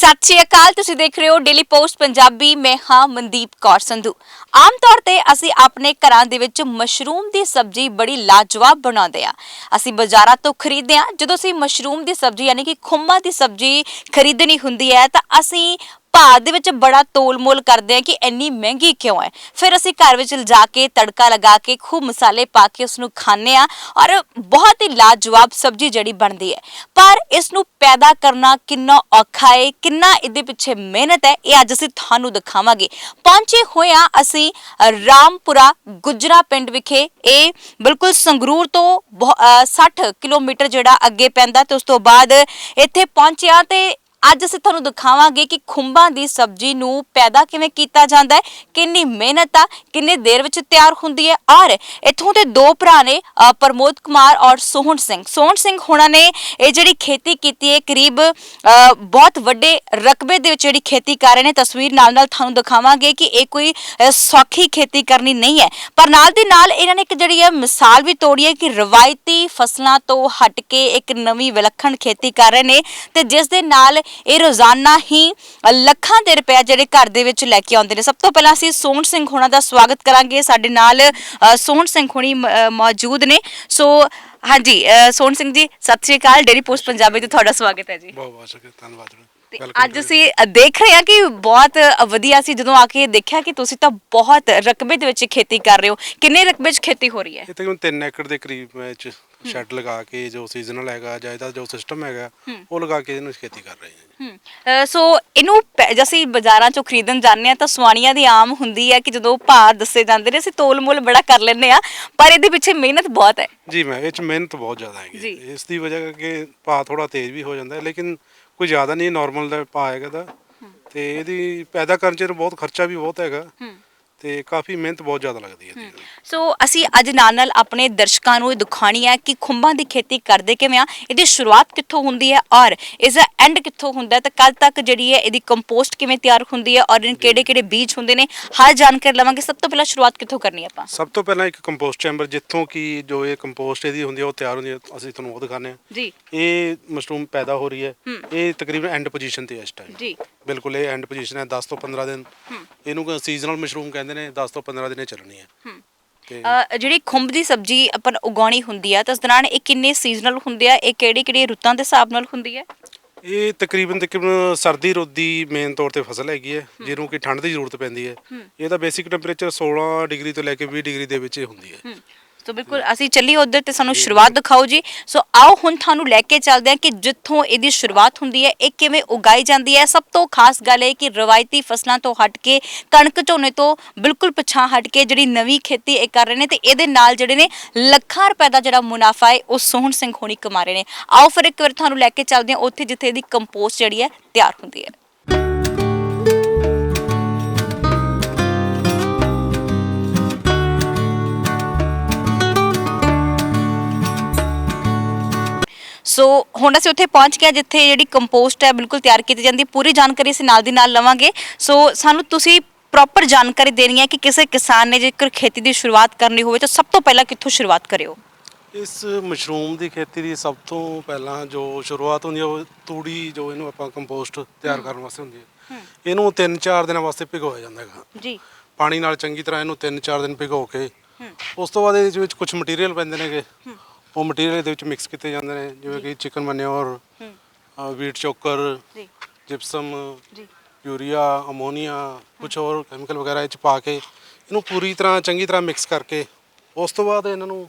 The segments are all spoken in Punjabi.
सत श्री अकाल। तुसीं देख रहे हो डेली पोस्ट पंजाबी। मैं हाँ मनदीप कौर संधू। आम तौर ते ਅਸੀਂ ਆਪਣੇ ਘਰਾਂ ਦੇ ਵਿੱਚ ਮਸ਼ਰੂਮ ਦੀ ਸਬਜ਼ੀ ਬੜੀ ਲਾਜਵਾਬ ਬਣਾਉਂਦੇ ਆ। ਅਸੀਂ ਬਾਜ਼ਾਰਾਂ ਤੋਂ ਖਰੀਦਦੇ ਆ। ਜਦੋਂ ਅਸੀਂ ਮਸ਼ਰੂਮ ਦੀ ਸਬਜ਼ੀ ਯਾਨੀ ਕਿ ਖੁੰਬਾਂ ਦੀ ਸਬਜ਼ੀ ਖਰੀਦਣੀ ਹੁੰਦੀ ਹੈ ਤਾਂ ਅਸੀਂ ਭਾਅ ਦੇ ਵਿੱਚ ਬੜਾ ਤੋਲ-ਮੋਲ ਕਰਦੇ ਆ ਕਿ ਇੰਨੀ ਮਹਿੰਗੀ ਕਿਉਂ ਹੈ। ਫਿਰ ਅਸੀਂ ਘਰ ਵਿੱਚ ਲਿਜਾ ਕੇ ਤੜਕਾ ਲਗਾ ਕੇ ਖੂਬ ਮਸਾਲੇ ਪਾ ਕੇ ਉਸ ਨੂੰ ਖਾਂਦੇ ਆ ਔਰ ਬਹੁਤ ਹੀ ਲਾਜਵਾਬ ਸਬਜ਼ੀ ਜਿਹੜੀ ਬਣਦੀ ਹੈ। ਪਰ ਇਸ ਨੂੰ ਪੈਦਾ ਕਰਨਾ ਕਿੰਨਾ ਔਖਾ ਹੈ, ਕਿੰਨਾ ਇਹਦੇ ਪਿੱਛੇ ਮਿਹਨਤ ਹੈ, ਇਹ ਅੱਜ ਅਸੀਂ ਤੁਹਾਨੂੰ ਦਿਖਾਵਾਂਗੇ। ਪਹੁੰਚੇ ਹੋਏ ਆ ਅਸੀਂ ਰਾਮਪੁਰਾ ਗੁਜਰਾ ਪਿੰਡ ਵਿਖੇ। ਇਹ ਬਿਲਕੁਲ ਸੰਗਰੂਰ ਤੋਂ 60 ਕਿਲੋਮੀਟਰ ਜਿਹੜਾ ਅੱਗੇ ਪੈਂਦਾ ਤੇ ਉਸ ਤੋਂ ਬਾਅਦ ਇੱਥੇ ਪਹੁੰਚਿਆ ਤੇ ਅੱਜ ਅਸੀਂ ਤੁਹਾਨੂੰ ਦਿਖਾਵਾਂਗੇ ਕਿ ਖੁੰਬਾਂ ਦੀ ਸਬਜ਼ੀ ਨੂੰ ਪੈਦਾ ਕਿਵੇਂ ਕੀਤਾ ਜਾਂਦਾ ਹੈ, ਕਿੰਨੀ ਮਿਹਨਤ ਆ, ਕਿੰਨੇ ਦੇਰ ਵਿੱਚ ਤਿਆਰ ਹੁੰਦੀ ਹੈ। ਔਰ ਇੱਥੋਂ ਦੇ ਦੋ ਭਰਾ ਨੇ ਪ੍ਰਮੋਦ ਕੁਮਾਰ ਔਰ ਸੋਹਣ ਸਿੰਘ ਹੋਣਾ ਨੇ ਇਹ ਜਿਹੜੀ ਖੇਤੀ ਕੀਤੀ ਹੈ ਕਰੀਬ ਬਹੁਤ ਵੱਡੇ ਰਕਬੇ ਦੇ ਵਿੱਚ ਜਿਹੜੀ ਖੇਤੀ ਕਰ ਰਹੇ ਨੇ। ਤਸਵੀਰ ਨਾਲ ਤੁਹਾਨੂੰ ਦਿਖਾਵਾਂਗੇ ਕਿ ਇਹ ਕੋਈ ਸੌਖੀ ਖੇਤੀ ਕਰਨੀ ਨਹੀਂ ਹੈ, ਪਰ ਨਾਲ ਦੀ ਨਾਲ ਇਹਨਾਂ ਨੇ ਇੱਕ ਜਿਹੜੀ ਹੈ ਮਿਸਾਲ ਵੀ ਤੋੜੀ ਹੈ ਕਿ ਰਵਾਇਤੀ ਫਸਲਾਂ ਤੋਂ ਹਟ ਕੇ ਇੱਕ ਨਵੀਂ ਵਿਲੱਖਣ ਖੇਤੀ ਕਰ ਰਹੇ ਨੇ ਤੇ ਜਿਸ ਦੇ ਨਾਲ ਇਹ ਰੋਜ਼ਾਨਾ ਹੀ ਲੱਖਾਂ ਦੇ ਰੁਪਏ ਜਿਹੜੇ ਘਰ ਦੇ ਵਿੱਚ ਲੈ ਕੇ ਆਉਂਦੇ ਨੇ। ਸਭ ਤੋਂ ਪਹਿਲਾਂ ਅਸੀਂ ਸੋਹਣ ਸਿੰਘ ਹੋਣਾ ਦਾ ਸਵਾਗਤ ਕਰਾਂਗੇ। ਸਾਡੇ ਨਾਲ ਸੋਹਣ ਸਿੰਘ ਹੋਣੀ ਮੌਜੂਦ ਨੇ। ਸੋ ਹਾਂਜੀ ਸੋਹਣ ਸਿੰਘ ਜੀ, ਸਤਿ ਸ਼੍ਰੀ ਅਕਾਲ। ਡੇਲੀ ਪੋਸਟ ਪੰਜਾਬੀ ਤੇ ਤੁਹਾਡਾ ਸਵਾਗਤ ਹੈ ਜੀ। ਬਹੁਤ ਧੰਨਵਾਦ। ਅੱਜ ਅਸੀਂ ਦੇਖ ਰਹੇ ਹਾਂ ਕਿ ਬਹੁਤ ਵਧੀਆ ਸੀ ਜਦੋਂ ਆ ਕੇ ਦੇਖਿਆ ਕਿ ਤੁਸੀਂ ਤਾਂ ਬਹੁਤ ਰਕਬੇ ਦੇ ਵਿੱਚ ਖੇਤੀ ਕਰ ਰਹੇ ਹੋ। ਕਿੰਨੇ ਰਕਬੇ 'ਚ ਖੇਤੀ ਹੋ ਰਹੀ ਹੈ? ਇਹ ਤਕਰੀਬਨ 3 ਏਕੜ ਦੇ ਕਰੀਬ ਵਿੱਚ ਸ਼ੈੱਡ ਲਗਾ ਕੇ ਜੋ ਸੀਜ਼ਨਲ ਹੈਗਾ ਜਾਂ ਇਹਦਾ ਜੋ ਸਿਸਟਮ ਹੈਗਾ ਉਹ ਲਗਾ ਕੇ ਇਹਨੂੰ ਖੇਤੀ ਕਰ ਰਹੇ ਹਾਂ। ਸੋ ਇਹਨੂੰ ਅਸੀਂ ਬਾਜ਼ਾਰਾਂ 'ਚੋਂ ਖਰੀਦਣ ਜਾਂਦੇ ਹਾਂ ਤਾਂ ਸੁਆਣੀਆਂ ਦੀ ਆਮ ਹੁੰਦੀ ਹੈ ਕਿ ਜਦੋਂ ਭਾਅ ਦੱਸੇ ਜਾਂਦੇ ਨੇ ਅਸੀਂ ਤੋਲ ਮੁੱਲ ਬੜਾ ਕਰ ਲੈਂਦੇ ਆ, ਪਰ ਇਹਦੇ ਪਿੱਛੇ ਮਿਹਨਤ ਬਹੁਤ ਹੈ ਜੀ। ਮੈਂ ਇਹ 'ਚ ਮਿਹਨਤ ਬਹੁਤ ਜ਼ਿਆਦਾ ਹੈਗੀ, ਇਸ ਦੀ ਵਜ੍ਹਾ ਕਰਕੇ ਭਾਅ ਥੋੜਾ ਤੇਜ਼ ਵੀ ਹੋ ਜਾਂਦਾ ਹੈ, ਲੇਕਿਨ ਕੋਈ ਜ਼ਿਆਦਾ ਨਹੀਂ, ਨਾਰਮਲ ਦਾ ਭਾਅ ਹੈਗਾ ਦਾ। ਤੇ ਇਹਦੀ ਪੈਦਾ ਕਰਨ 'ਚ ਬਹੁਤ ਖਰਚਾ ਵੀ ਬਹੁਤ ਹੈਗਾ ਤੇ ਕਾਫੀ ਮਿਹਨਤ ਬਹੁਤ ਜ਼ਿਆਦਾ ਲੱਗਦੀ ਹੈ। ਸੋ ਅਸੀਂ ਅੱਜ ਨਾਲ ਆਪਣੇ ਦਰਸ਼ਕਾਂ ਨੂੰ ਇਹ ਦਿਖਾਣੀ ਹੈ ਕਿ ਖੁੰਬਾਂ ਦੀ ਖੇਤੀ ਕਰਦੇ ਕਿਵੇਂ ਆ, ਇਹਦੀ ਸ਼ੁਰੂਆਤ ਕਿੱਥੋਂ ਹੁੰਦੀ ਹੈ ਔਰ ਇਸ ਦਾ ਐਂਡ ਕਿੱਥੋਂ ਹੁੰਦਾ ਤੇ ਕੱਲ ਤੱਕ ਜਿਹੜੀ ਹੈ ਇਹਦੀ ਕੰਪੋਸਟ ਕਿਵੇਂ ਤਿਆਰ ਹੁੰਦੀ ਹੈ ਔਰ ਇਹਨਾਂ ਕਿਹੜੇ ਬੀਜ ਹੁੰਦੇ ਨੇ, ਹਰ ਜਾਣਕਾਰੀ ਲਵਾਂਗੇ। ਸਭ ਤੋਂ ਪਹਿਲਾਂ ਸ਼ੁਰੂਆਤ ਕਿੱਥੋਂ ਕਰਨੀ ਆਪਾਂ? ਸਭ ਤੋਂ ਪਹਿਲਾਂ ਇੱਕ ਕੰਪੋਸਟ ਚੈਂਬਰ, ਜਿੱਥੋਂ ਕਿ ਜੋ ਇਹ ਕੰਪੋਸਟ ਇਹਦੀ ਹੁੰਦੀ ਹੈ ਉਹ ਤਿਆਰ ਹੁੰਦੀ ਹੈ, ਅਸੀਂ ਤੁਹਾਨੂੰ ਉਹ ਦਿਖਾਉਂਦੇ ਹਾਂ ਜੀ। ਇਹ ਮਸ਼ਰੂਮ ਪੈਦਾ ਹੋ ਰਹੀ ਹੈ, ਇਹ ਤਕਰੀਬਨ ਐਂਡ ਪੋਜੀਸ਼ਨ ਤੇ ਹੈ ਇਸ ਟਾਈਮ ਜੀ। ਬਿਲਕੁਲ ਇਹ ਐਂਡ ਪੋਜੀਸ਼ਨ ਹੈ, 10 ਤੋਂ 15 ਦਿਨ ਇਹਨੂੰ ਸੀਜ਼ਨਲ ਮਸ਼ਰੂਮ ਕਹਿੰਦੇ ਨੇ। 10 ਤੋਂ 15 ਦਿਨ ਚੱਲਣੀ ਹੈ। ਜਿਹੜੀ ਖੁੰਬ ਦੀ ਸਬਜ਼ੀ ਆਪਾਂ ਉਗਾਉਣੀ ਹੁੰਦੀ ਆ ਤਾਂ ਉਸ ਦੌਰਾਨ ਇਹ ਕਿੰਨੇ ਸੀਜ਼ਨਲ ਹੁੰਦੇ ਆ? ਇਹ ਕਿਹੜੀ ਰੁੱਤਾਂ ਦੇ ਹਿਸਾਬ ਨਾਲ ਹੁੰਦੀ ਹੈ? ਇਹ ਤਕਰੀਬਨ ਸਰਦੀ ਰੁੱਤ ਦੀ ਮੇਨ ਤੌਰ ਤੇ ਫਸਲ ਹੈਗੀ ਹੈ, ਜਿਹਨੂੰ ਕਿ ਠੰਡ ਦੀ ਜ਼ਰੂਰਤ ਪੈਂਦੀ ਹੈ। ਇਹਦਾ ਬੇਸਿਕ ਟੈਂਪਰੇਚਰ 16 ਡਿਗਰੀ ਤੋਂ ਲੈ ਕੇ 20 ਡਿਗਰੀ ਦੇ ਵਿੱਚ ਹੁੰਦੀ ਹੈ। ਸੋ ਬਿਲਕੁਲ ਅਸੀਂ ਚੱਲੀਏ ਉੱਧਰ ਤੇ ਸਾਨੂੰ ਸ਼ੁਰੂਆਤ ਦਿਖਾਓ ਜੀ। ਸੋ ਆਓ ਹੁਣ ਤੁਹਾਨੂੰ ਲੈ ਕੇ ਚੱਲਦੇ ਹਾਂ ਕਿ ਜਿੱਥੋਂ ਇਹਦੀ ਸ਼ੁਰੂਆਤ ਹੁੰਦੀ ਹੈ, ਇਹ ਕਿਵੇਂ ਉਗਾਈ ਜਾਂਦੀ ਹੈ। ਸਭ ਤੋਂ ਖਾਸ ਗੱਲ ਇਹ ਕਿ ਰਵਾਇਤੀ ਫਸਲਾਂ ਤੋਂ ਹਟ ਕੇ, ਕਣਕ ਝੋਨੇ ਤੋਂ ਬਿਲਕੁਲ ਪਿਛਾਂ ਹਟ ਕੇ ਜਿਹੜੀ ਨਵੀਂ ਖੇਤੀ ਇਹ ਕਰ ਰਹੇ ਨੇ ਤੇ ਇਹਦੇ ਨਾਲ ਜਿਹੜੇ ਨੇ ਲੱਖਾਂ ਰੁਪਏ ਦਾ ਜਿਹੜਾ ਮੁਨਾਫਾ ਹੈ ਉਹ ਸੋਹਣ ਸਿੰਘ ਹੋਣੀ ਕਮਾ ਰਹੇ ਨੇ। ਆਓ ਫਿਰ ਇੱਕ ਵਾਰ ਤੁਹਾਨੂੰ ਲੈ ਕੇ ਚੱਲਦੇ ਹਾਂ ਉੱਥੇ ਜਿੱਥੇ ਇਹਦੀ ਕੰਪੋਸਟ ਜਿਹੜੀ ਹੈ ਤਿਆਰ ਹੁੰਦੀ ਹੈ। ਸੋ ਹੁਣ ਅਸੀਂ ਉੱਥੇ ਪਹੁੰਚ ਗਏ ਜਿੱਥੇ ਜਿਹੜੀ ਕੰਪੋਸਟ ਹੈ ਬਿਲਕੁਲ ਤਿਆਰ ਕੀਤੀ ਜਾਂਦੀ। ਪੂਰੀ ਜਾਣਕਾਰੀ ਅਸੀਂ ਨਾਲ ਦੀ ਨਾਲ ਲਵਾਂਗੇ। ਸੋ ਸਾਨੂੰ ਤੁਸੀਂ ਪ੍ਰੋਪਰ ਜਾਣਕਾਰੀ ਦੇਣੀ ਹੈ ਕਿ ਕਿਸੇ ਕਿਸਾਨ ਨੇ ਜੇਕਰ ਖੇਤੀ ਦੀ ਸ਼ੁਰੂਆਤ ਕਰਨੀ ਹੋਵੇ ਤਾਂ ਸਭ ਤੋਂ ਪਹਿਲਾਂ ਕਿੱਥੋਂ ਸ਼ੁਰੂਆਤ ਕਰਿਓ? ਇਸ ਮਸ਼ਰੂਮ ਦੀ ਖੇਤੀ ਦੀ ਸਭ ਤੋਂ ਪਹਿਲਾਂ ਜੋ ਸ਼ੁਰੂਆਤ ਹੁੰਦੀ ਹੈ ਉਹ ਤੂੜੀ, ਜੋ ਇਹਨੂੰ ਆਪਾਂ ਕੰਪੋਸਟ ਤਿਆਰ ਕਰਨ ਵਾਸਤੇ ਹੁੰਦੀ ਹੈ, ਇਹਨੂੰ 3-4 ਦਿਨਾਂ ਵਾਸਤੇ ਭਿਗੋਇਆ ਜਾਂਦਾ ਹੈਗਾ ਜੀ। ਪਾਣੀ ਨਾਲ ਚੰਗੀ ਤਰ੍ਹਾਂ ਇਹਨੂੰ 3-4 ਦਿਨ ਭਿਗੋ ਕੇ ਉਸ ਤੋਂ ਬਾਅਦ ਇਹਦੇ ਵਿੱਚ ਕੁਝ ਮਟੀਰੀਅਲ ਪੈਂਦੇ ਨੇਗੇ, ਉਹ ਮਟੀਰੀਅਲ ਦੇ ਵਿੱਚ ਮਿਕਸ ਕੀਤੇ ਜਾਂਦੇ ਨੇ, ਜਿਵੇਂ ਕਿ ਚਿਕਨ ਮੈਨਿਓਰ, ਵੀਟ ਚੋਕਰ, ਜਿਪਸਮ, ਯੂਰੀਆ, ਅਮੋਨੀਆ, ਕੁਝ ਹੋਰ ਕੈਮੀਕਲ ਵਗੈਰਾ ਇਹ 'ਚ ਪਾ ਕੇ ਇਹਨੂੰ ਪੂਰੀ ਤਰ੍ਹਾਂ ਚੰਗੀ ਤਰ੍ਹਾਂ ਮਿਕਸ ਕਰਕੇ ਉਸ ਤੋਂ ਬਾਅਦ ਇਹਨਾਂ ਨੂੰ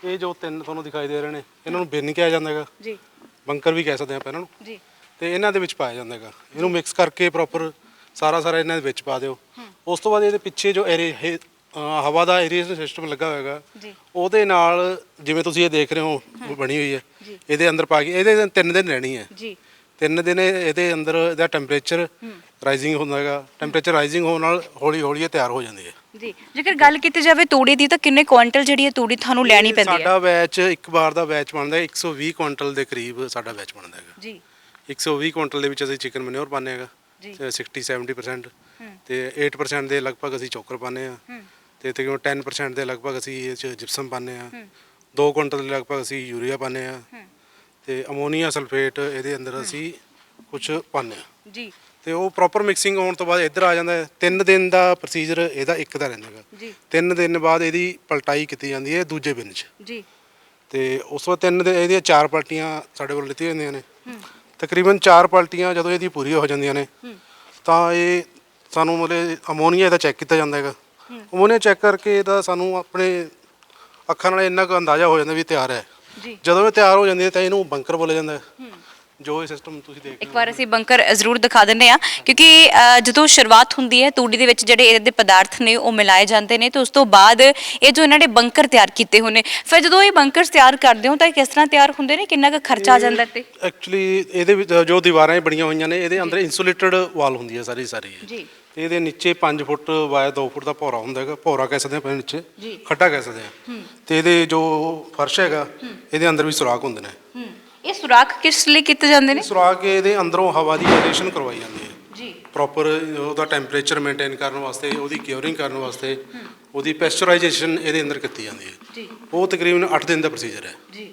ਇਹ ਜੋ 3 ਤੁਹਾਨੂੰ ਦਿਖਾਈ ਦੇ ਰਹੇ ਨੇ ਇਹਨਾਂ ਨੂੰ ਬਿਨ ਕਿਹਾ ਜਾਂਦਾ ਹੈਗਾ ਜੀ, ਬੰਕਰ ਵੀ ਕਹਿ ਸਕਦੇ ਆਪਾਂ ਇਹਨਾਂ ਨੂੰ ਜੀ। ਤੇ ਇਹਨਾਂ ਦੇ ਵਿੱਚ ਪਾਇਆ ਜਾਂਦਾ ਹੈਗਾ। ਇਹਨੂੰ ਮਿਕਸ ਕਰਕੇ ਪ੍ਰੋਪਰ ਸਾਰਾ ਇਹਨਾਂ ਦੇ ਵਿੱਚ ਪਾ ਦਿਓ। ਉਸ ਤੋਂ ਬਾਅਦ ਇਹਦੇ ਪਿੱਛੇ ਜੋ ਹਵਾ ਦਾ ਏਰੀਏਸ਼ਨ ਸਿਸਟਮ ਲੱਗਾ ਹੋਏਗਾ ਉਹਦੇ ਨਾਲ, ਜਿਵੇਂ ਤੁਸੀਂ ਇਹ ਦੇਖ ਰਹੇ ਹੋ ਬਣੀ ਹੋਈ ਹੈ, ਇਹਦੇ ਅੰਦਰ ਪਾ ਕੇ ਇਹਦੇ 3 ਦਿਨ ਰਹਿਣੀ ਹੈ ਜੀ। 3 ਦਿਨ ਇਹਦੇ ਅੰਦਰ ਇਹਦਾ ਟੈਂਪਰੇਚਰ ਰਾਈਜ਼ਿੰਗ ਹੁੰਦਾ ਹੈਗਾ। ਟੈਂਪਰੇਚਰ ਰਾਈਜ਼ਿੰਗ ਹੋਣ ਨਾਲ ਹੌਲੀ ਹੌਲੀ ਇਹ ਤਿਆਰ ਹੋ ਜਾਂਦੀ ਹੈ ਜੀ। ਜੇਕਰ ਗੱਲ ਕੀਤੀ ਜਾਵੇ ਤੂੜੀ ਦੀ ਤਾਂ ਕਿੰਨੇ ਕੁਇੰਟਲ ਜਿਹੜੀ ਹੈ ਤੂੜੀ ਤੁਹਾਨੂੰ ਲੈਣੀ ਪੈਂਦੀ ਹੈ? ਸਾਡਾ ਬੈਚ ਇੱਕ ਵਾਰ ਦਾ ਬੈਚ ਬਣਦਾ 120 ਕੁਇੰਟਲ ਦੇ ਕਰੀਬ ਸਾਡਾ ਬੈਚ ਬਣਦਾ ਹੈਗਾ ਜੀ। 120 ਕੁਇੰਟਲ ਦੇ ਵਿੱਚ ਅਸੀਂ ਚਿਕਨ ਮੈਨਿਓਰ ਪਾਉਂਦੇ ਹੈਗਾ 60-70% ਤੇ 8% ਦੇ ਲਗਭਗ ਅਸੀਂ ਚੋਕਰ ਪਾਉਂਦੇ ਆ ਤੇ ਤਕਰੀਬਨ 10% ਦੇ ਲਗਭਗ ਅਸੀਂ ਇਹ 'ਚ ਜਿਪਸਮ ਪਾਉਂਦੇ ਆ। 2 ਕੁਇੰਟਲ ਦੇ ਲਗਭਗ ਅਸੀਂ ਯੂਰੀਆ ਪਾਉਂਦੇ ਆ ਤੇ ਅਮੋਨੀਆ ਸਲਫੇਟ ਇਹਦੇ ਅੰਦਰ ਅਸੀਂ ਕੁਝ ਪਾਉਂਦੇ ਹਾਂ ਜੀ ਤੇ ਉਹ ਪ੍ਰੋਪਰ ਮਿਕਸਿੰਗ ਹੋਣ ਤੋਂ ਬਾਅਦ ਇੱਧਰ ਆ ਜਾਂਦਾ ਹੈ। 3 ਦਿਨ ਦਾ ਪ੍ਰੋਸੀਜਰ ਇਹਦਾ ਇੱਕ ਦਾ ਰਹਿੰਦਾ ਹੈਗਾ। ਜੀ 3 ਦਿਨ ਬਾਅਦ ਇਹਦੀ ਪਲਟਾਈ ਕੀਤੀ ਜਾਂਦੀ ਹੈ ਦੂਜੇ ਬਿਨ 'ਚ ਜੀ ਤੇ ਉਸ ਤੋਂ ਬਾਅਦ 3 ਦਿਨ ਇਹਦੀਆਂ 4 ਪਲਟੀਆਂ ਸਾਡੇ ਕੋਲ ਲਿੱਤੀਆਂ ਜਾਂਦੀਆਂ ਨੇ। ਤਕਰੀਬਨ 4 ਪਲਟੀਆਂ ਜਦੋਂ ਇਹਦੀ ਪੂਰੀ ਹੋ ਜਾਂਦੀਆਂ ਨੇ ਤਾਂ ਇਹ ਸਾਨੂੰ ਮਤਲਬ ਅਮੋਨੀਆ ਇਹਦਾ ਚੈੱਕ ਕੀਤਾ ਜਾਂਦਾ ਹੈਗਾ। ਅਮੋਨੀਆ ਚੈੱਕ ਕਰਕੇ ਇਹਦਾ ਸਾਨੂੰ ਆਪਣੇ ਅੱਖਾਂ ਨਾਲ ਇੰਨਾ ਕੁ ਅੰਦਾਜ਼ਾ ਹੋ ਜਾਂਦਾ ਵੀ ਤਿਆਰ ਹੈ। ਜੀ ਜਦੋਂ ਇਹ ਤਿਆਰ ਹੋ ਜਾਂਦੀ ਹੈ ਤਾਂ ਇਹਨੂੰ ਬੰਕਰ ਬੋਲਿਆ ਜਾਂਦਾ ਹੈ। ਜੋ ਇਹ ਸਿਸਟਮ ਤੁਸੀਂ ਦੇਖ ਇੱਕ ਵਾਰ ਅਸੀਂ ਬੰਕਰ ਜ਼ਰੂਰ ਦਿਖਾ ਦਿੰਦੇ ਆ ਕਿਉਂਕਿ ਜਦੋਂ ਸ਼ੁਰੂਆਤ ਹੁੰਦੀ ਹੈ ਤੂੜੀ ਦੇ ਵਿੱਚ ਜਿਹੜੇ ਇਹਦੇ ਪਦਾਰਥ ਨੇ ਉਹ ਮਿਲਾਏ ਜਾਂਦੇ ਨੇ ਤੇ ਉਸ ਤੋਂ ਬਾਅਦ ਇਹ ਜੋ ਇਹਨਾਂ ਨੇ ਬੰਕਰ ਤਿਆਰ ਕੀਤੇ ਹੋਏ ਨੇ ਫਿਰ ਜਦੋਂ ਇਹ ਬੰਕਰ ਤਿਆਰ ਕਰਦੇ ਹੋ ਤਾਂ ਇਹ ਕਿਸ ਤਰ੍ਹਾਂ ਤਿਆਰ ਹੁੰਦੇ ਨੇ ਕਿੰਨਾ ਕੁ ਖਰਚਾ ਆ ਜਾਂਦਾ ਤੇ ਐਕਚੁਅਲੀ ਇਹਦੇ ਵਿੱਚ ਜੋ ਦੀਵਾਰਾਂ ਇਹ ਬਣੀਆਂ ਹੋਈਆਂ ਨੇ ਇਹਦੇ ਅੰਦਰ ਇਨਸੂਲੇਟਡ ਵਾਲ ਹੁੰਦੀ ਹੈ ਸਾਰੀ ਜੀ ਤੇ ਇਹਦੇ ਨੀਚੇ 5 ਫੁੱਟ ਬਾਏ 2 ਫੁੱਟ ਦਾ ਭੌਰਾ ਹੁੰਦਾ ਹੈਗਾ। ਭੌਰਾ ਕਹਿ ਸਕਦੇ ਆਪਾਂ ਨੀਚੇ ਖੱਡਾ ਕਹਿ ਸਕਦੇ ਆ ਤੇ ਇਹਦੇ ਜੋ ਫਰਸ਼ ਹੈਗਾ ਇਹਦੇ ਅੰਦਰ ਵੀ ਸੁਰਾਖ ਹੁੰਦੇ ਨੇ। ਇਹ ਸੁਰਾਖ ਕਿਸ ਲਈ ਕੀਤੇ ਜਾਂਦੇ ਨੇ? ਸੁਰਾਖ ਇਹਦੇ ਅੰਦਰੋਂ ਹਵਾ ਦੀ ਐਰੇਸ਼ਨ ਕਰਵਾਈ ਜਾਂਦੀ ਹੈ ਜੀ ਪ੍ਰੋਪਰ ਉਹਦਾ ਟੈਂਪਰੇਚਰ ਮੇਨਟੇਨ ਕਰਨ ਵਾਸਤੇ ਉਹਦੀ ਕਿਉਰਿੰਗ ਕਰਨ ਵਾਸਤੇ ਉਹਦੀ ਪੈਸਚਰਾਈਜੇਸ਼ਨ ਇਹਦੇ ਅੰਦਰ ਕੀਤੀ ਜਾਂਦੀ ਹੈ ਜੀ ਉਹ ਤਕਰੀਬਨ 8 ਦਿਨ ਦਾ ਪ੍ਰੋਸੀਜਰ ਹੈ ਜੀ